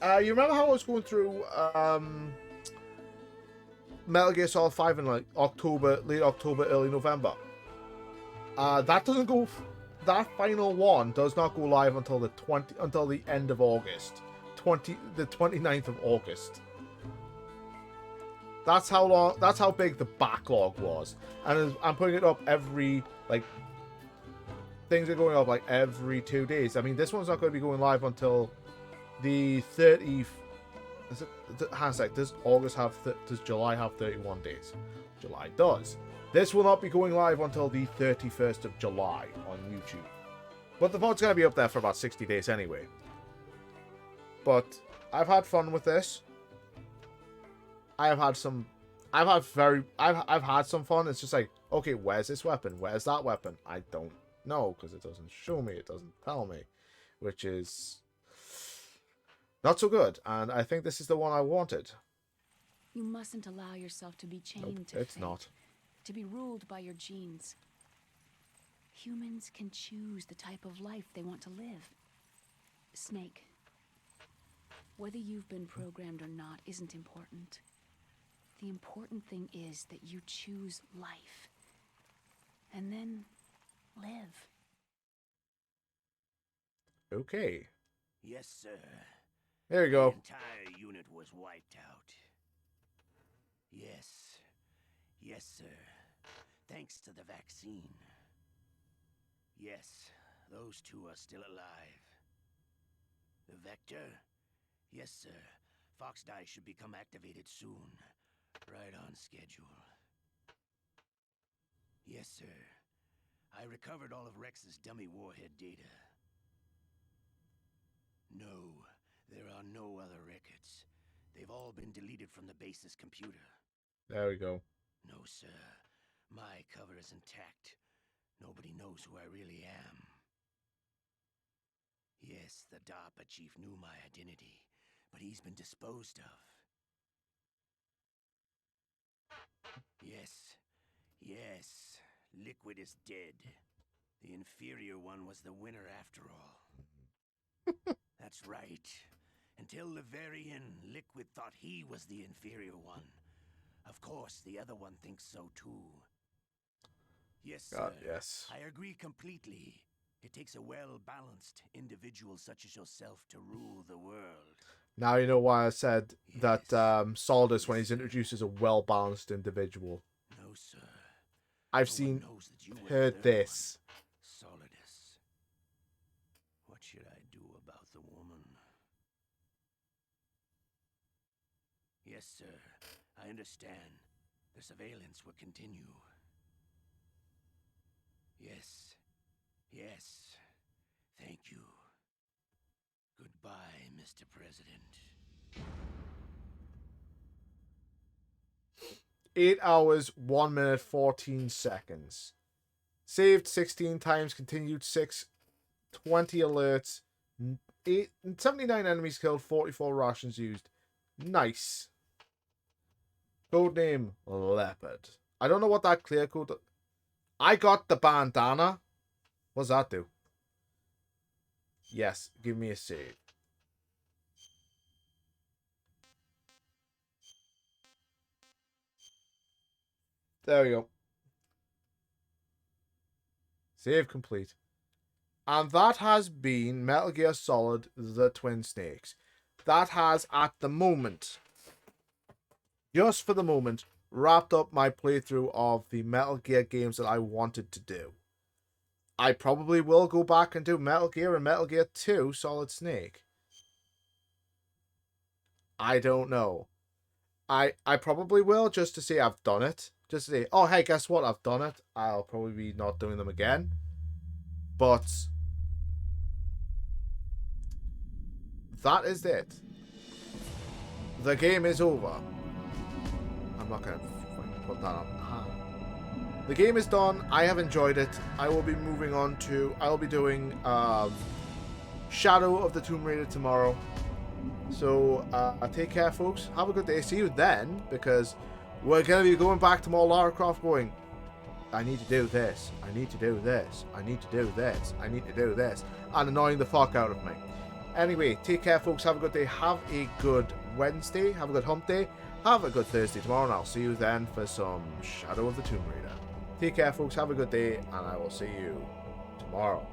You remember how I was going through Metal Gear Solid 5 in like late October, early November? That doesn't go. That final one does not go live until the end of August, the 29th of August. That's how long. That's how big the backlog was, and I'm putting it up every like. Things are going up like every 2 days. I mean, this one's not going to be going live until the 30th. Does July have 31 days? July does. This will not be going live until the 31st of July on YouTube. But the VOD's going to be up there for about 60 days anyway. But I've had fun with this. I've had some fun. It's just like, okay, where's this weapon? Where's that weapon? I don't know, because it doesn't show me. It doesn't tell me. Which is not so good. And I think this is the one I wanted. You mustn't allow yourself to be chained to it's fate, not. to be ruled by your genes. Humans can choose the type of life they want to live. Snake, whether you've been programmed or not isn't important. The important thing is that you choose life. And then live. Okay. Yes, sir. There you go. The entire unit was wiped out. Yes. Yes, sir. Thanks to the vaccine. Yes, those two are still alive. The vector? Yes, sir. Fox Die should become activated soon. Right on schedule. Yes, sir. I recovered all of Rex's dummy warhead data. No, there are no other records. They've all been deleted from the base's computer. There we go. No, sir. My cover is intact. Nobody knows who I really am. Yes, the DARPA chief knew my identity, but he's been disposed of. Yes. Yes. Liquid is dead. The inferior one was the winner after all. That's right. Until the very end, Liquid thought he was the inferior one. Of course, the other one thinks so too. Yes, sir. God, yes. I agree completely. It takes a well-balanced individual such as yourself to rule the world. Now you know why I said that Solidus, when he's introduced, is a well-balanced individual. No, sir. I've No seen, one knows that you were the heard third this. one. Solidus. What should I do about the woman? Yes, sir. I understand. The surveillance will continue. Yes. Yes. Thank you. Goodbye, Mr. President. 8 hours, 1 minute, 14 seconds. Saved 16 times, continued 6, 20 alerts, 79 enemies killed, 44 rations used. Nice. Codename Leopard. I don't know what that clear code... I got the bandana. What does that do? Yes, give me a save. There we go. Save complete. And that has been Metal Gear Solid The Twin Snakes. That has, at the moment, just for the moment, wrapped up my playthrough of the Metal Gear games that I wanted to do. I probably will go back and do Metal Gear and Metal Gear 2 Solid Snake. I don't know. I probably will, just to say I've done it. Just to say, oh, hey, guess what? I've done it. I'll probably be not doing them again. But that is it. The game is over. I'm not going to put that on. The game is done. I have enjoyed it. I will be moving on to... I'll be doing Shadow of the Tomb Raider tomorrow. So, take care, folks. Have a good day. See you then, because we're going to be going back to more Lara Croft going, I need to do this. I need to do this. I need to do this. I need to do this. And annoying the fuck out of me. Anyway, take care, folks. Have a good day. Have a good Wednesday. Have a good hump day. Have a good Thursday tomorrow, and I'll see you then for some Shadow of the Tomb Raider. Take care, folks. Have a good day, and I will see you tomorrow.